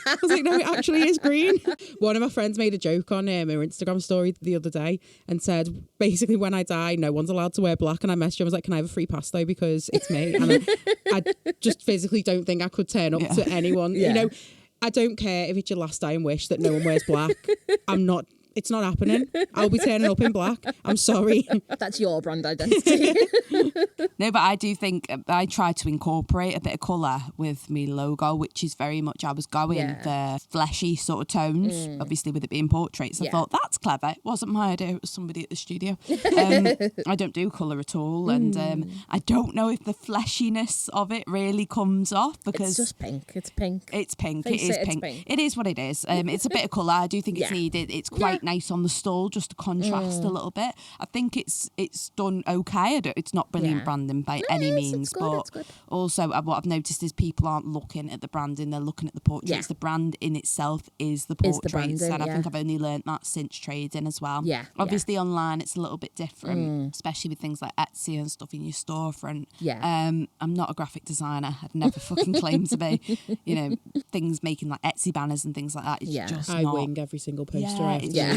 I was like, no, it actually is green. One of my friends made a joke on her Instagram story the other day and said, basically, when I die, no one's allowed to wear black. And I messaged her, I was like, can I have a free pass though, because it's me, and I just physically don't think I could turn up to anyone. I don't care if it's your last dying wish that no one wears black. It's not happening. I'll be turning up in black. I'm sorry. That's your brand identity. No, but I do think I try to incorporate a bit of colour with me logo, which is very much, I was going for fleshy sort of tones, obviously with it being portraits. I thought, that's clever. It wasn't my idea, it was somebody at the studio. I don't do colour at all, and I don't know if the fleshiness of it really comes off, because it's just pink. It's pink. It's pink. It is pink. It is what it is. It's a bit of colour. I do think it's needed. It's quite nice on the stall, just to contrast a little bit. I think it's done okay. It's not brilliant branding by any means, but also what I've noticed is people aren't looking at the branding, they're looking at the portraits. The brand in itself is the portraits, and I think I've only learnt that since trading as well. Obviously online it's a little bit different, especially with things like Etsy and stuff in your storefront. I'm not a graphic designer. I'd never fucking claim to be. Things making like Etsy banners and things like that. It's just I not. wing every single poster I have.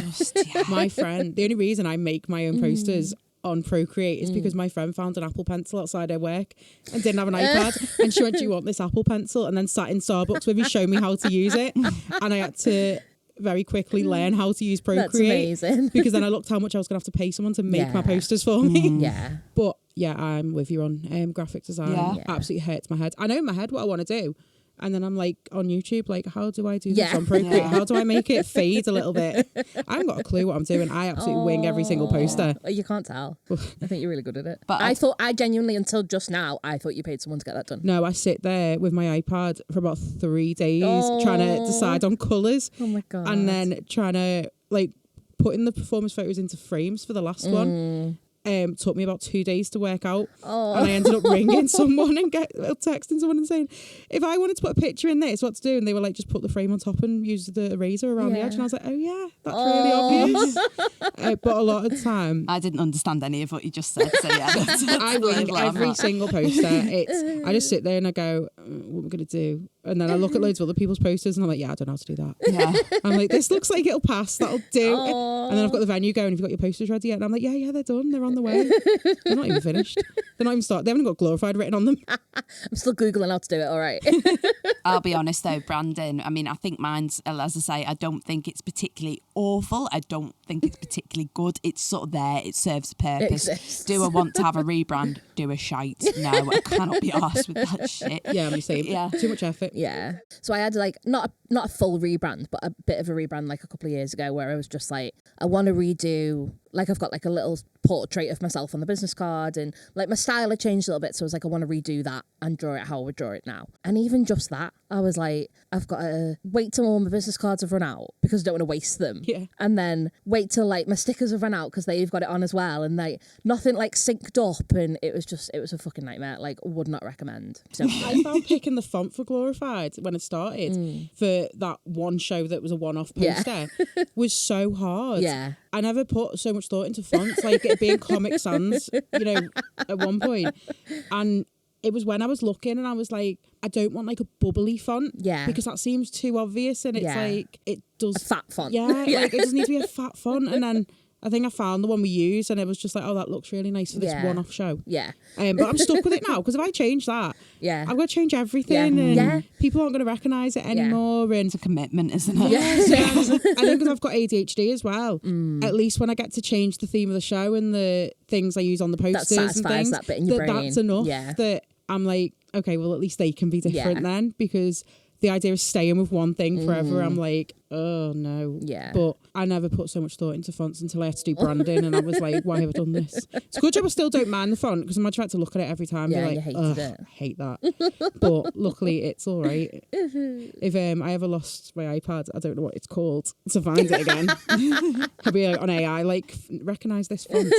My friend, the only reason I make my own posters on Procreate is because my friend found an Apple Pencil outside her work and didn't have an iPad, and she went, do you want this Apple Pencil? And then sat in Starbucks with me, show me how to use it, and I had to very quickly learn how to use Procreate. That's amazing. Because then I looked how much I was going to have to pay someone to make my posters for me. But I'm with you on graphic design. Absolutely hurts my head. I know in my head what I want to do, and then I'm like on YouTube, like, how do I do this on Procreate? How do I make it fade a little bit? I haven't got a clue what I'm doing. I absolutely wing every single poster. You can't tell. I think you're really good at it. But I genuinely, until just now, I thought you paid someone to get that done. No, I sit there with my iPad for about 3 days trying to decide on colours. Oh my God. And then trying to like putting the performance photos into frames for the last one. took me about 2 days to work out. And I ended up ringing someone and texting someone and saying, if I wanted to put a picture in this, what to do? And they were like, just put the frame on top and use the eraser around the edge. And I was like, oh yeah, that's really obvious. But a lot of the time, I didn't understand any of what you just said. So yeah, I wing every single poster. I just sit there and I go, what am I going to do? And then I look at loads of other people's posters and I'm like, yeah, I don't know how to do that. Yeah. I'm like, this looks like it'll pass. That'll do. And then I've got the venue going. Have you got your posters ready yet? And I'm like, yeah, they're done. They're on the way. They're not even finished. They're not even started. They haven't got Glorified written on them. I'm still Googling how to do it. All right. I'll be honest though, branding, I mean, I think mine's, as I say, I don't think it's particularly awful. I don't think it's particularly good. It's sort of there. It serves a purpose. Do I want to have a rebrand? Do a shite. No, I cannot be arsed with that shit. Yeah, I'm the same. Yeah. Too much effort. Yeah. So I had like not a full rebrand, but a bit of a rebrand like a couple of years ago where I was just like, I want to redo, like I've got like a little portrait of myself on the business card and like my style had changed a little bit. So I was like, I want to redo that and draw it how I would draw it now. And even just that, I was like, I've got to wait till all my business cards have run out because I don't want to waste them. Yeah. And then wait till like my stickers have run out because they've got it on as well. And like nothing like synced up. And it was a fucking nightmare. Like would not recommend. So I found picking the font for Glorified when it started for that one show that was a one-off poster was so hard. Yeah. I never put so much thought into fonts, like it being Comic Sans, at one point. And it was when I was looking and I was like, I don't want like a bubbly font. Yeah. Because that seems too obvious and it's like, it does. A fat font. Yeah, like it doesn't need to be a fat font. And then I think I found the one we used and it was just like, oh, that looks really nice for this one-off show. Yeah. But I'm stuck with it now because if I change that, I'm going to change everything and people aren't going to recognise it anymore. And It's a commitment, isn't it? Yes. I think because I've got ADHD as well, at least when I get to change the theme of the show and the things I use on the posters and things, that bit in your brain. That's enough that I'm like, okay, well, at least they can be different then because the idea of staying with one thing forever, I'm like, oh no. Yeah. But I never put so much thought into fonts until I had to do branding and I was like, why have I done this? It's a good job I still don't mind the font because I tried to look at it every time. Yeah, like, you hated it. I hate that. But luckily it's all right. If I ever lost my iPad, I don't know what it's called, to find it again. I'll be like on AI, like, recognise this font.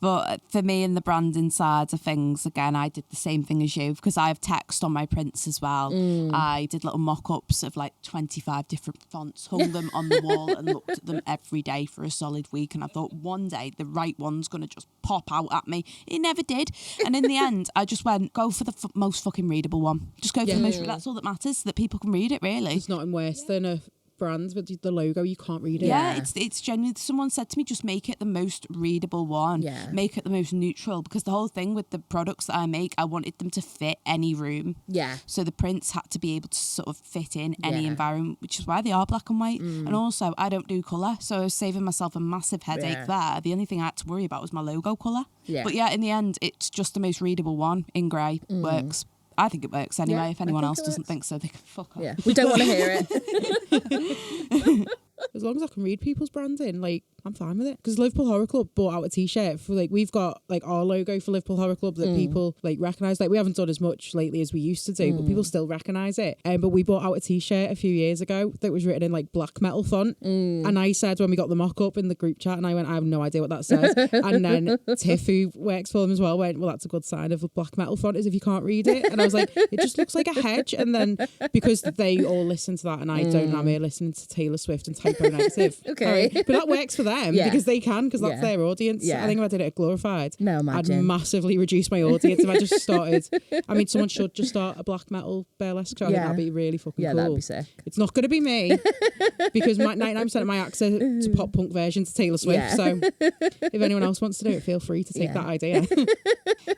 But for me in the branding side of things, again, I did the same thing as you because I have text on my prints as well. I did little mock-ups of like 25 different fonts, hung them on the wall and looked at them every day for a solid week. And I thought one day the right one's going to just pop out at me. It never did. And in the end, I just went, go for the most fucking readable one. Just go for the most, that's all that matters, that people can read it, really. It's nothing worse than a brand with the logo, you can't read it. Yeah, it's genuine. Someone said to me, just make it the most readable one. Yeah. Make it the most neutral, because the whole thing with the products that I make, I wanted them to fit any room. Yeah. So the prints had to be able to sort of fit in any environment, which is why they are black and white. And also, I don't do colour, so I was saving myself a massive headache there. The only thing I had to worry about was my logo colour. Yeah. But yeah, in the end, it's just the most readable one in grey. Works. I think it works anyway. Yeah, if anyone else it doesn't works. think so, they can fuck off. Yeah. We don't want to hear it. As long as I can read people's branding, like, I'm fine with it. Because Liverpool Horror Club bought out a t-shirt for, like, we've got like our logo for Liverpool Horror Club that people like recognise. Like, we haven't done as much lately as we used to do, but people still recognise it. But we bought out a t-shirt a few years ago that was written in like black metal font. And I said when we got the mock-up in the group chat, and I went, I have no idea what that says. And then Tiff, who works for them as well, went, well, that's a good sign of a black metal font is if you can't read it. And I was like, it just looks like a hedge. And then because they all listen to that and I don't, I'm here listening to Taylor Swift and Typo Negative. Okay. But that works for them because they can, because that's their audience. Yeah. I think if I did it at Glorified, No, I'd imagine. massively reduce my audience if I just started. I mean, someone should just start a black metal burlesque show. I think that'd be really fucking cool. that'd be sick. It's not going to be me because 99% of my acts are to pop punk version to Taylor Swift. Yeah. So if anyone else wants to do it, feel free to take that idea.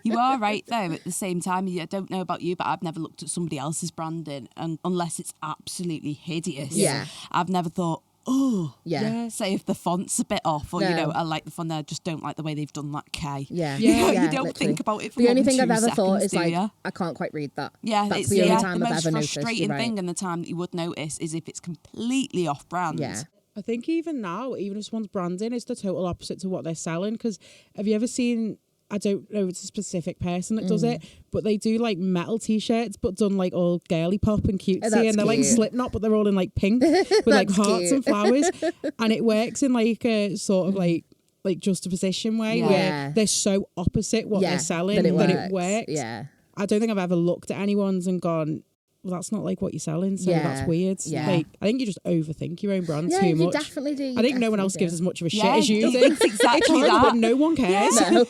You are right, though, at the same time. I don't know about you, but I've never looked at somebody else's branding, and unless it's absolutely hideous. Yeah. I've never thought, say if the font's a bit off, or, No. I like the font, I just don't like the way they've done that K. Yeah. Yeah. You don't literally. think about it for The only more than thing I've 2 ever thought seconds, is do like, ya? I can't quite read that. Yeah, That's it's the only the time I've most ever noticed. You're frustrating right. thing, and the time that you would notice is if it's completely off brand. Yeah. I think even now, even if someone's branding, it's the total opposite to what they're selling. Because have you ever seen, I don't know if it's a specific person that does it, but they do like metal t-shirts, but done like all girly pop and cutesy, that's and they're like cute. Slipknot, but they're all in like pink with like That's hearts cute. and flowers, and it works in like a sort of like like juxtaposition way Yeah. where they're so opposite what they're selling that it works. Yeah. I don't think I've ever looked at anyone's and gone, well, that's not like what you're selling, so that's weird. Yeah. Like, I think you just overthink your own brand Yeah, too you much. definitely do. I think no one else gives as much of a shit Yeah, as you do. it's exactly It's horrible, that. but no one cares. No.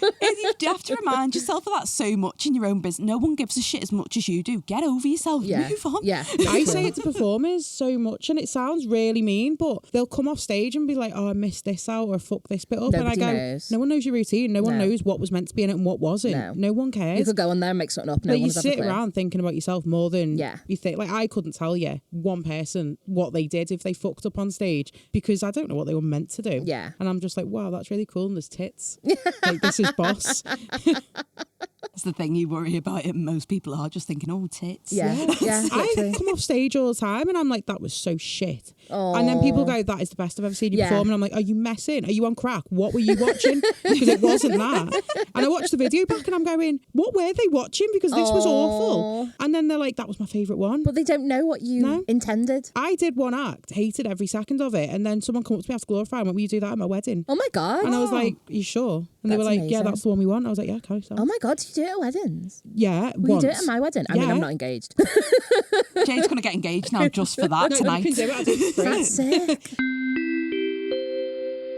You have to remind yourself of that so much in your own business. No one gives a shit as much as you do. Get over yourself. Yeah. Move on. Yeah. I say it to performers so much, and it sounds really mean, but they'll come off stage and be like, oh, I missed this out or fuck this bit up. Nobody and I go, knows. no one knows your routine. No one knows what was meant to be in it and what wasn't. No one cares. You could go on there and make something up. No Like, you one's ever sit clue. around thinking about yourself more than Yeah. you think. Like, I couldn't tell you one person what they did if they fucked up on stage because I don't know what they were meant to do. Yeah. And I'm just like, wow, that's really cool. And there's tits. Like, this is boss. That's the thing you worry about it. Most people are just thinking, oh, tits. Yeah. Yeah. I literally. come off stage all the time and I'm like, that was so shit. And then people go, that is the best I've ever seen you perform. And I'm like, are you messing? Are you on crack? What were you watching? Because it wasn't that. And I watched the video back and I'm going, what were they watching? Because this was awful. And then they're like, that was my favourite one. But they don't know what you intended. I did one act, hated every second of it. And then someone come up to me after Glorified and went, will you do that at my wedding? Oh my God. And I was like, are you sure? And they were like, yeah, amazing. that's the one we want. I was like, yeah, okay. So. Oh my God, do you do it at weddings? Yeah, Will once. you do it at my wedding? I mean, I'm not engaged. Jade's going to get engaged now just for that tonight. You can do it. I do it for free. That's sick.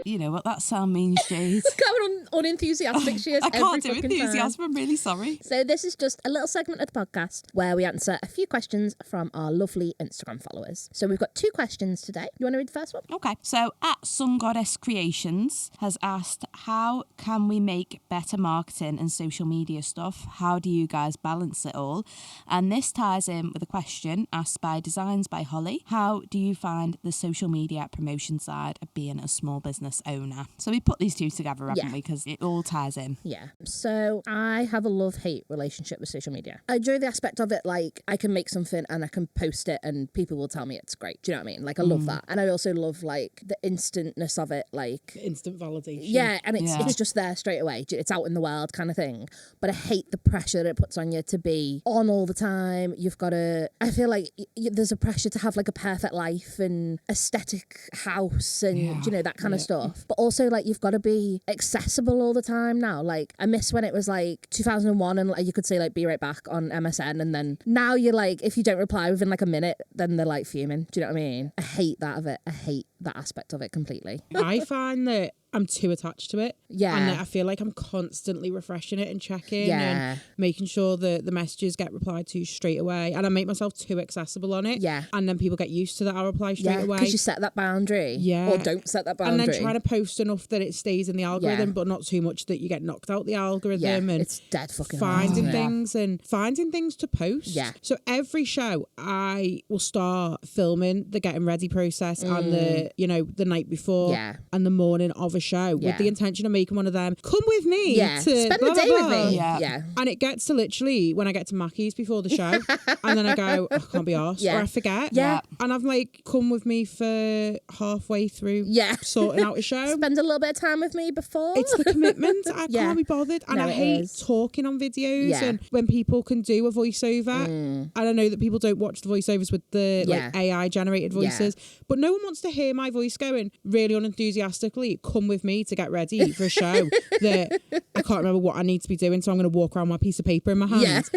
You know what that sound means, Jade? Look how unenthusiastic she is. I can't do every fucking enthusiasm. time. I'm really sorry. So this is just a little segment of the podcast where we answer a few questions from our lovely Instagram followers. So we've got 2 questions today. You want to read the first one? Okay, so at Sun Goddess Creations has asked, how can we make better marketing and social media stuff? How do you guys balance it all? And this ties in with a question asked by Designs by Holly. How do you find the social media promotion side of being a small business owner? So we put these two together, haven't we? Because it all ties in. Yeah. So I have a love-hate relationship with social media. I enjoy the aspect of it, like I can make something and I can post it and people will tell me it's great. Do you know what I mean? Like I love that. And I also love like the instantness of it, like Instant validation. yeah, and it's just there straight away. It's out in the world kind of thing. But I hate the pressure that it puts on you to be on all the time. You've got to, I feel like there's a pressure to have like a perfect life and aesthetic house and you know, that kind of stuff. But also like you've got to be accessible all the time now. Like I miss when it was like 2001 and like, you could say like be right back on MSN, and then now you're like, if you don't reply within like a minute, then they're like fuming. Do you know what I mean? I hate that of it. I hate that aspect of it completely. I find that I'm too attached to it. Yeah. And that I feel like I'm constantly refreshing it and checking Yeah. and making sure that the messages get replied to straight away. And I make myself too accessible on it. Yeah. And then people get used to that I reply straight away. Because you set that boundary. Yeah. Or don't set that boundary. And then trying to post enough that it stays in the algorithm, Yeah. but not too much that you get knocked out the algorithm. Yeah, And it's dead fucking hard, finding isn't it? finding things to post. Yeah. So every show I will start filming the getting ready process and the, you know, the night before Yeah. and the morning of a show with the intention of making one of them come with me Yeah. to Spend blah, the day blah, with blah. me. Yeah. Yeah. And it gets to literally when I get to Mackey's before the show and then I go, I can't be arsed, Yeah. or I forget. Yeah. And I've like, come with me for halfway through Yeah. sorting out a show. Spend a little bit of time with me before. It's the commitment. I Yeah. can't be bothered. And No, I it hate is. talking on videos Yeah. and when people can do a voiceover. And I know that people don't watch the voiceovers with the Yeah. like AI generated voices, but no one wants to hear my voice going really unenthusiastically, come with me to get ready for a show that I can't remember what I need to be doing. So I'm going to walk around with a piece of paper in my hand.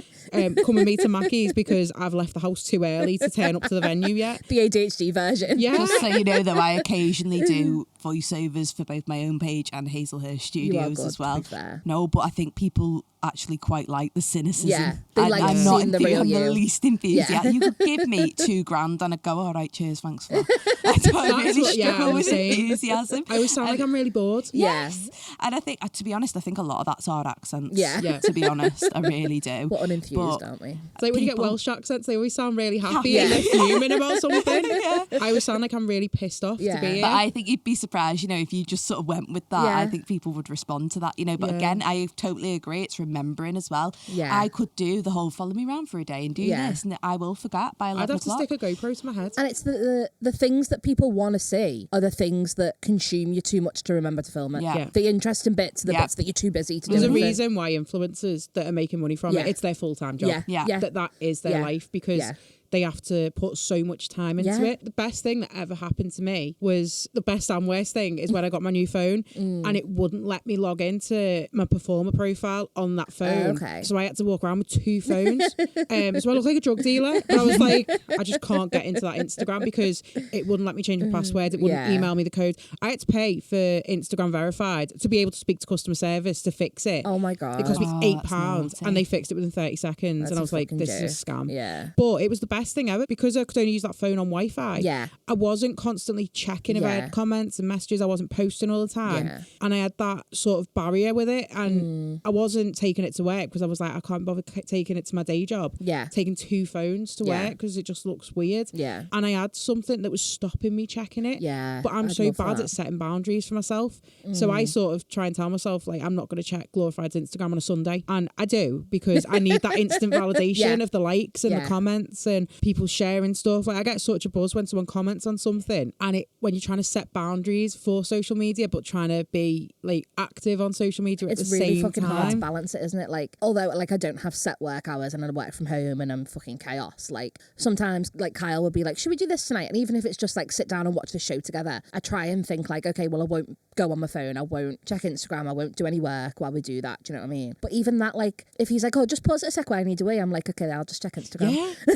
Come with me to Mackey's because I've left the house too early to turn up to the venue yet. the ADHD version. Yeah. Just so you know, though, I occasionally do voiceovers for both my own page and Hazelhurst Studios good, as to well. be fair. No, but I think people actually quite like the cynicism. Yeah, they like I'm not seeing the real I'm the you. least enthusiastic. Yeah. You could give me $2,000 and I'd go, all right, cheers, thanks for that. I don't really struggle I'm with the same. enthusiasm. I always sound like I'm really bored. Yes. And I think, to be honest, I think a lot of that's our accents. Yeah. Yeah. To be honest, I really do. We're unenthused, But- aren't we? It's like when you get People- Welsh accents, they always sound really happy Yeah. and they're fuming about something. I always sound like I'm really pissed off Yeah. to be here. But I think you'd be surprised, you know, if you just sort of went with that. Yeah. I think people would respond to that, you know. But Yeah. again, I totally agree. It's remembering as well. Yeah. I could do the whole follow me around for a day and do Yeah. this, and I will forget by 11 I'd have to o'clock. stick a GoPro to my head. And it's the things that people want to see are the things that consume you too much to remember to film it. Yeah. Yeah. The interesting bits, the Yeah. bits that you're too busy to There's do. a anything. reason why influencers that are making money from Yeah. it, it's their full-time job. Yeah. Yeah. Yeah. That is their Yeah. life because Yeah. they have to put so much time into it. The best thing that ever happened to me was the best and worst thing is when I got my new phone and it wouldn't let me log into my performer profile on that phone. So I had to walk around with 2 phones. So I looked like a drug dealer. But I was like, I just can't get into that Instagram because it wouldn't let me change my password. It wouldn't email me the code. I had to pay for Instagram Verified to be able to speak to customer service to fix it. Oh my God. It cost me £8 naughty. and they fixed it within 30 seconds. That's and I was like, this joke. is a scam. Yeah. But it was the best thing ever because I could only use that phone on Wi-Fi. Yeah. I wasn't constantly checking if I had comments and messages. I wasn't posting all the time. Yeah. And I had that sort of barrier with it. And I wasn't taking it to work because I was like, I can't bother taking it to my day job. Yeah. Taking 2 phones to work because it just looks weird. Yeah. And I had something that was stopping me checking it. Yeah. But I'm I'd so love bad that. at setting boundaries for myself. So I sort of try and tell myself, like, I'm not going to check Glorified's Instagram on a Sunday. And I do because I need that instant validation of the likes and the comments and people sharing stuff. Like, I get such a buzz when someone comments on something. And when you're trying to set boundaries for social media, but trying to be like active on social media at the same time. It's really fucking hard to balance it, isn't it? Like, although like I don't have set work hours and I work from home and I'm fucking chaos. Like sometimes like Kyle would be like, should we do this tonight? And even if it's just like sit down and watch the show together, I try and think like, okay, well I won't go on my phone. I won't check Instagram. I won't do any work while we do that. Do you know what I mean? But even that, like if he's like, oh, just pause it a sec while I need to wait, I'm like, okay, I'll just check Instagram. Yeah.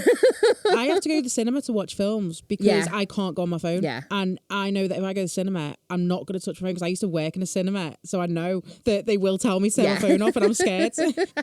I have to go to the cinema to watch films because I can't go on my phone. Yeah. And I know that if I go to the cinema, I'm not going to touch my phone because I used to work in a cinema. So I know that they will tell me to turn my phone off and I'm scared.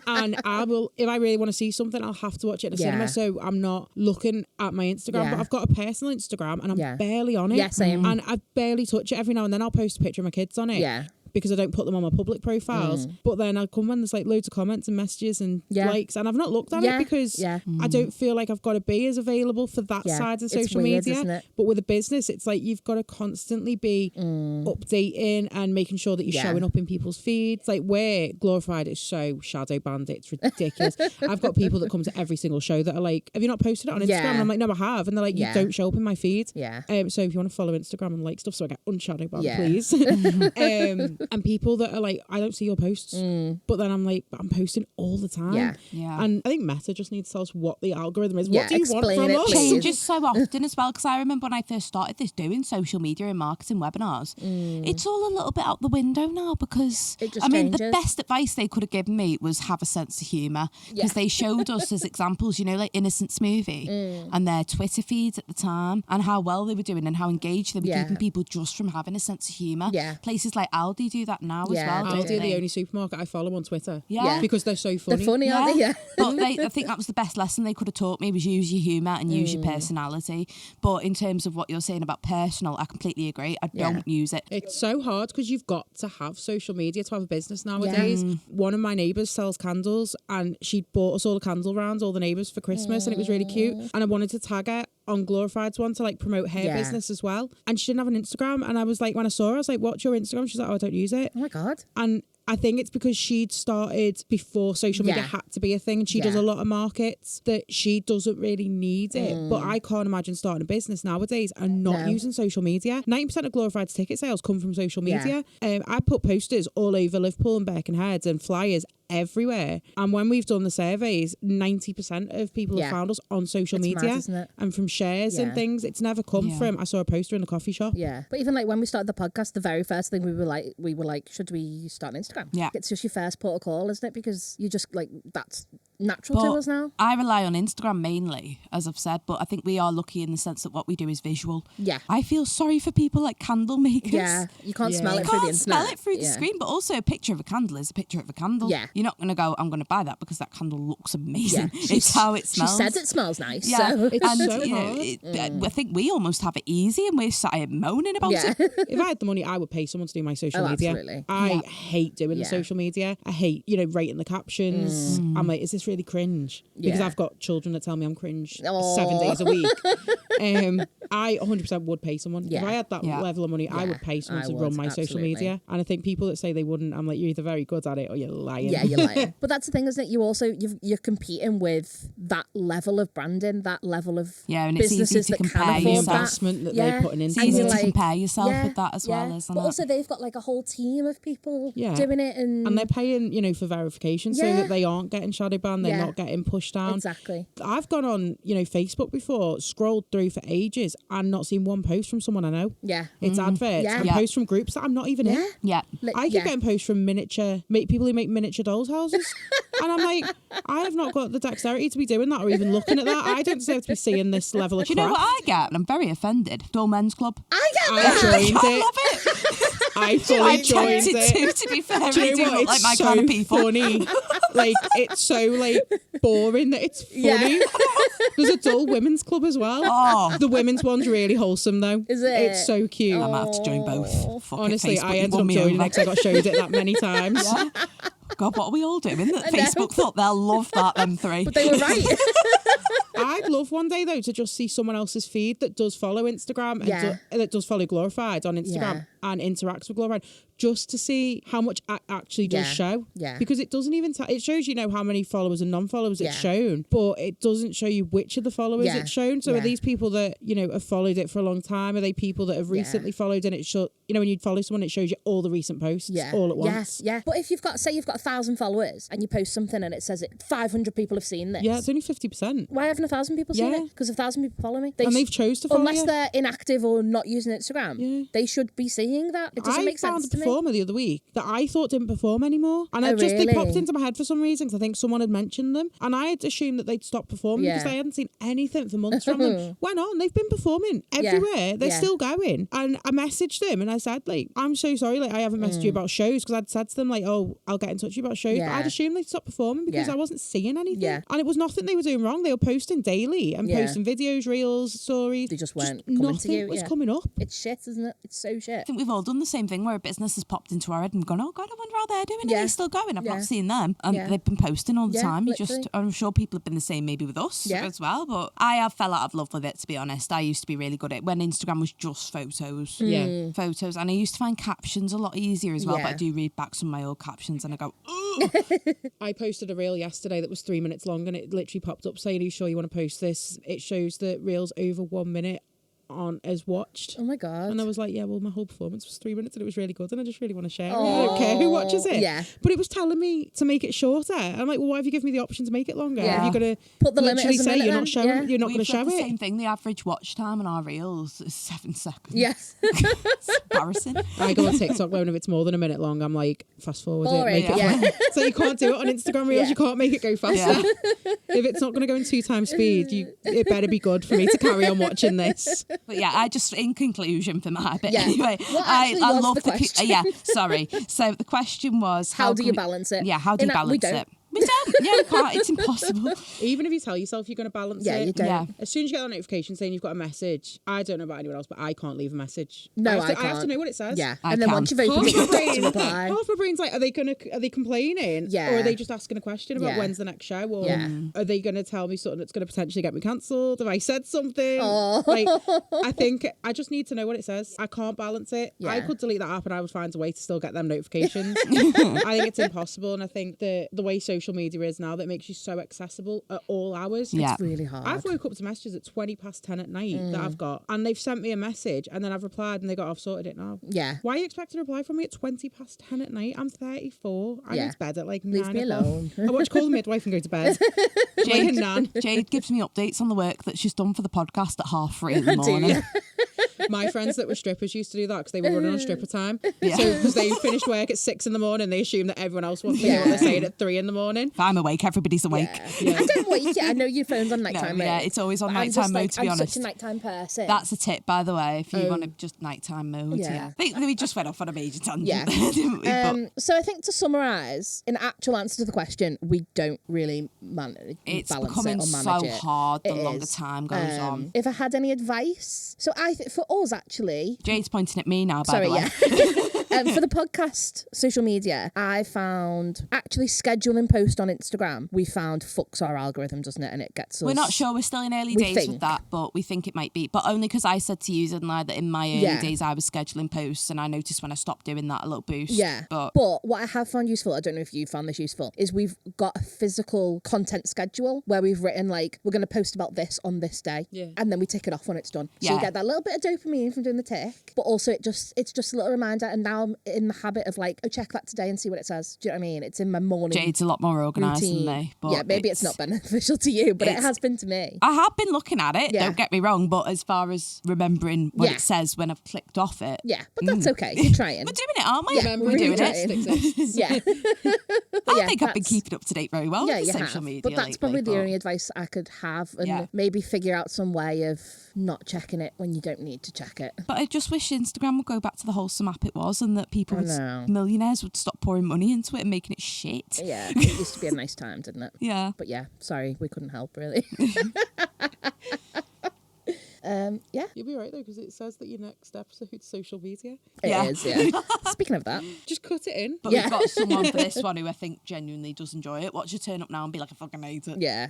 And I will, if I really want to see something, I'll have to watch it in a cinema. So I'm not looking at my Instagram. But I've got a personal Instagram and I'm barely on it. Yeah, same. And I barely touch it. Every now and then I'll post a picture of my kids on it. Yeah. Because I don't put them on my public profiles. But then I come when there's like loads of comments and messages and likes and I've not looked at it because I don't feel like I've got to be as available for that side of social weird, media. isn't it? But with a business, it's like you've got to constantly be updating and making sure that you're showing up in people's feeds. Like where Glorified is so shadow banned, it's ridiculous. I've got people that come to every single show that are like, have you not posted it on Instagram? And I'm like, no, I have. And they're like, you don't show up in my feed. Yeah. So if you want to follow Instagram and like stuff so I get unshadow banned, please. And people that are like, I don't see your posts. But then I'm like, but I'm posting all the time. Yeah. And I think Meta just needs to tell us what the algorithm is. Yeah, What do you want explain from it, us? please. Changes so often as well, because I remember when I first started doing social media and marketing webinars, it's all a little bit out the window now because It just I mean changes. the best advice they could have given me was have a sense of humour, because they showed us as examples, you know, like Innocent Smoothie and their Twitter feeds at the time and how well they were doing and how engaged they were keeping people just from having a sense of humour. Places like Aldi do that now as well. Aldi don't are the they? only supermarket I follow on Twitter. Yeah. Because they're so funny. They're funny, aren't they? Yeah. But I think that was the best lesson they could have taught me, was use your humour and use your personality. But in terms of what you're saying about personal, I completely agree. I don't use it. It's so hard because you've got to have social media to have a business nowadays. One of my neighbours sells candles and she bought us all a candle round, all the neighbours, for Christmas, and it was really cute. And I wanted to tag her on Glorified's one to like promote her business as well. And she didn't have an Instagram. And I was like, when I saw her, I was like, what's your Instagram? She's like, oh, I don't use it. Oh my God. And I think it's because she'd started before social media had to be a thing. And she does a lot of markets that she doesn't really need it. But I can't imagine starting a business nowadays and not using social media. 90% of Glorified's ticket sales come from social media. I put posters all over Liverpool and Birkenhead and flyers everywhere. And when we've done the surveys, 90% of people have found us on social media mad, isn't it? and from shares and things. It's never come from, I saw a poster in a coffee shop. Yeah. But even like when we started the podcast, the very first thing we were like, should we start an Instagram? Yeah. It's just your first port of call, isn't it? Because you just like, that's natural to us now. I rely on Instagram mainly, as I've said, but I think we are lucky in the sense that what we do is visual. Yeah. I feel sorry for people like candle makers. Yeah. You can't smell You it through the can't internet. smell it through the screen, but also a picture of a candle is a picture of a candle. Yeah. You're not going to go, I'm going to buy that because that candle looks amazing. Yeah. It's how it smells. She said it smells nice. Yeah, So. It's and so you know, hard. I think we almost have it easy and we're sat here moaning about it. If I had the money, I would pay someone to do my social media. Absolutely. I hate doing the social media. I hate, writing the captions. I'm like, is this really cringe? Because I've got children that tell me I'm cringe 7 days a week. I 100% would pay someone. If I had that level of money, I would pay someone to run my social media. And I think people that say they wouldn't, I'm like, you're either very good at it or you're lying. Yeah, you're lying. But that's the thing, isn't it? You also, you're competing with that level of branding, that level of and it's businesses easy to that can compare afford The yourself. investment that Yeah. they're putting It's into easy it. to compare yourself with that as well, isn't but it? also they've got like a whole team of people doing it. And they're paying, for verification so that they aren't getting shadow banned. down, they're not getting pushed down. Exactly. I've gone on, Facebook before, scrolled through for ages and not seen one post from someone I know. Yeah. It's adverts and posts from groups that I'm not even in. Yeah. I keep getting posts from people who make miniature dolls houses. And I'm like, I have not got the dexterity to be doing that or even looking at that. I don't deserve to be seeing this level of Do you know what I get? And I'm very offended. Dull Men's Club. I get I that. joined I it. love it. I fully joined it. To be fair, Do I you do know what? look like It's my so kind of people. funny. Like, it's so boring that it's funny. Yeah. There's a dull women's club as well. Oh. The women's one's really wholesome though. Is it? It's so cute. I might have to join both. Fuck Honestly, it, Facebook, I you ended won up me joining it over. because I got showed it that many times. Yeah. God, what are we all doing? That Facebook thought they'll love that, them three. But they were right. I'd love one day though to just see someone else's feed that does follow Instagram and that does follow Glorified on Instagram and interacts with Glorified, just to see how much it actually does show. Yeah. Because it doesn't even it shows how many followers and non-followers it's shown, but it doesn't show you which of the followers it's shown. So are these people that have followed it for a long time? Are they people that have recently followed and it shows when you follow someone it shows you all the recent posts all at once? Yeah. But if you've got 1,000 followers and you post something and it says 500 people have seen this. Yeah, it's only 50%. Why haven't 1,000 people seen it? Because 1,000 people follow me. And they've chose to follow unless you. they're inactive or not using Instagram, they should be seeing that. It doesn't make sense to I found a me. performer the other week that I thought didn't perform anymore. And they popped into my head for some reason because I think someone had mentioned them. And I had assumed that they'd stopped performing because I hadn't seen anything for months from them. Went on, they've been performing everywhere. They're still going. And I messaged them and I said, I'm so sorry, I haven't messaged you about shows, because I'd said to them, I'll get in touch with you about shows. But I'd assumed they'd stopped performing because I wasn't seeing anything. Yeah. And it was nothing they were doing wrong. They were posting daily and posting videos, reels, stories. They just weren't coming to nothing you. was coming up. It's shit, isn't it? It's so shit. I think we've all done the same thing where a business has popped into our head and gone, oh God, I wonder how they're doing. Are they still going? I've not seen them. And they've been posting all the time. I'm sure people have been the same maybe with us as well. But I have fell out of love with it, to be honest. I used to be really good at it when Instagram was just photos. Yeah. Photos. And I used to find captions a lot easier as well. But I do read back some of my old captions and I go, ugh. I posted a reel yesterday that was 3 minutes long and it literally popped up saying, are you sure you want to post this? It shows that reels over 1 minute on as watched. Oh my God. And I was like, yeah, well, my whole performance was 3 minutes and it was really good and I just really want to share it. I don't care who watches it. Yeah. But it was telling me to make it shorter. I'm like, well, why have you given me the option to make it longer? Yeah. Are you going to Put the limit literally as a say minute you're then? not showing, you're not going to We've show got the it? same thing. The average watch time on our reels is 7 seconds. Yes. It's embarrassing. I go on TikTok when if it's more than a minute long, I'm like, fast forward it, Boring, make it yeah. so you can't do it on Instagram reels, you can't make it go faster. Yeah. If it's not going to go in 2 times speed, it better be good for me to carry on watching this. But yeah, I just, in conclusion for my bit Yeah. anyway, What I actually was love the question? yeah, sorry. So the question was, How do can you we- balance it? Yeah, how do you balance We don't. it? We don't. Yeah, we can't. It's impossible. Even if you tell yourself you're going to balance Yeah, it, you don't. Yeah. as soon as you get that notification saying you've got a message, I don't know about anyone else, but I can't leave a message. No, I have to can't. know what it says. Yeah. I And then can. once you've opened it, you've got to reply. Half my brain's like, are they complaining? Yeah. Or are they just asking a question about Yeah. when's the next show? Or Yeah. are they going to tell me something that's going to potentially get me cancelled? Have I said something? Oh. Like, I think I just need to know what it says. I can't balance it. Yeah. I could delete that app and I would find a way to still get them notifications. I think it's impossible. And I think that the way social media is now, that makes you so accessible at all hours. Yeah. It's really hard. I've woke up to messages at 20 past 10 at night that I've got, and they've sent me a message, and then I've replied, and they got, I've sorted it now. Yeah. Why are you expecting a reply from me at 20 past 10 at night? I'm 34. I Yeah. go to bed at like Leave 9 me o'clock. alone. I watch Call the Midwife and go to bed. Like a nan. Jade gives me updates on the work that she's done for the podcast at 3:30 in the Do you? morning. My friends that were strippers used to do that because they were running on stripper time. Yeah. So because they finished work at 6 in the morning, they assume that everyone else wants to hear what they're saying at 3 in the morning. If I'm awake, everybody's awake. Yeah. I don't wake you. I know your phone's on No, nighttime mode. yeah, it's always on but I'm nighttime just mode, like, to be I'm honest. such a nighttime person. That's a tip, by the way, if you want to just nighttime mode. Yeah. Yeah. I think we just went off on a major tangent. Yeah. Didn't we? But So I think to summarise, in actual answer to the question, we don't really manage it's balance becoming it or so manage it. hard the It longer is. time goes on. If I had any advice, so I think for us actually, Jade's pointing at me now, by sorry, the way. yeah. For the podcast social media, I found actually scheduling post on Instagram, we found fucks our algorithm, doesn't it? And it gets us. We're not sure. We're still in early We days think. with that, but we think it might be. But only because I said to you, didn't I, that in my early days I was scheduling posts, and I noticed when I stopped doing that a little boost. Yeah. But what I have found useful, I don't know if you found this useful, is we've got a physical content schedule where we've written like, we're going to post about this on this day. Yeah. And then we tick it off when it's done. So you Yeah. get that little bit of dopamine from doing the tick, but also it's just a little reminder. And now I'm in the habit of like, oh, check that today and see what it says. Do you know what I mean? It's in my morning Jade's a lot more organised routine. than me. But yeah, maybe it's not beneficial to you, but it has been to me. I have been looking at it, Yeah. don't get me wrong, but as far as remembering what Yeah. it says when I've clicked off it. Yeah, but that's okay. You're trying. We're doing it, aren't we? Yeah, We're doing trying. it. Exists. Yeah. I think I've been keeping up to date very well Yeah, with you social have. media But that's lately, probably the but- only advice I could have, and Yeah. maybe figure out some way of not checking it when you don't need to check it. But I just wish Instagram would go back to the wholesome app it was, and that people, know. millionaires, would stop pouring money into it and making it shit. Yeah, it used to be a nice time, didn't it? Yeah. But yeah, sorry, we couldn't help really. Yeah, You'll be right though, because it says that your next episode's social media. Yeah. it is. Yeah. Speaking of that, Just cut it in. But Yeah. we've got someone for this one who I think genuinely does enjoy it. Watch you turn up now and be like, I fucking hate it. yeah,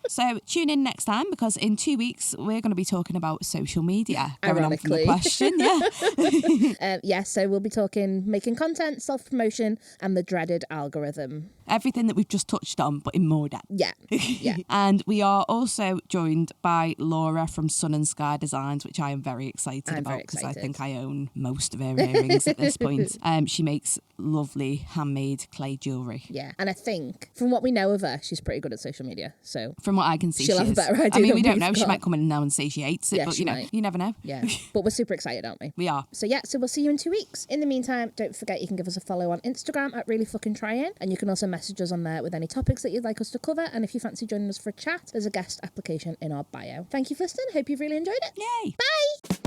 So tune in next time, because in 2 weeks we're going to be talking about social media. Going on from the Ironically. question, yeah. yeah. So we'll be talking making content, self promotion, and the dreaded algorithm. Everything that we've just touched on, but in more depth. Yeah, yeah. And we are also joined by Laura from Sun and Sky Designs, which I am very excited I'm about very because I excited. think I own most of her earrings at this point. She makes lovely handmade clay jewellery. Yeah, and I think from what we know of her, she's pretty good at social media. So From what I can see, She'll she have a is. better idea I mean, than we don't we've know. She got. might come in now and say she hates it, Yeah, but she you know, might. you never know. yeah, but we're super excited, aren't we? We are. So yeah, so we'll see you in 2 weeks. In the meantime, don't forget you can give us a follow on Instagram at Really Fucking Trying, and you can also message us on there with any topics that you'd like us to cover. And if you fancy joining us for a chat, there's a guest application in our bio. Thank you for listening. Hope you've really enjoyed it. Yay. Bye.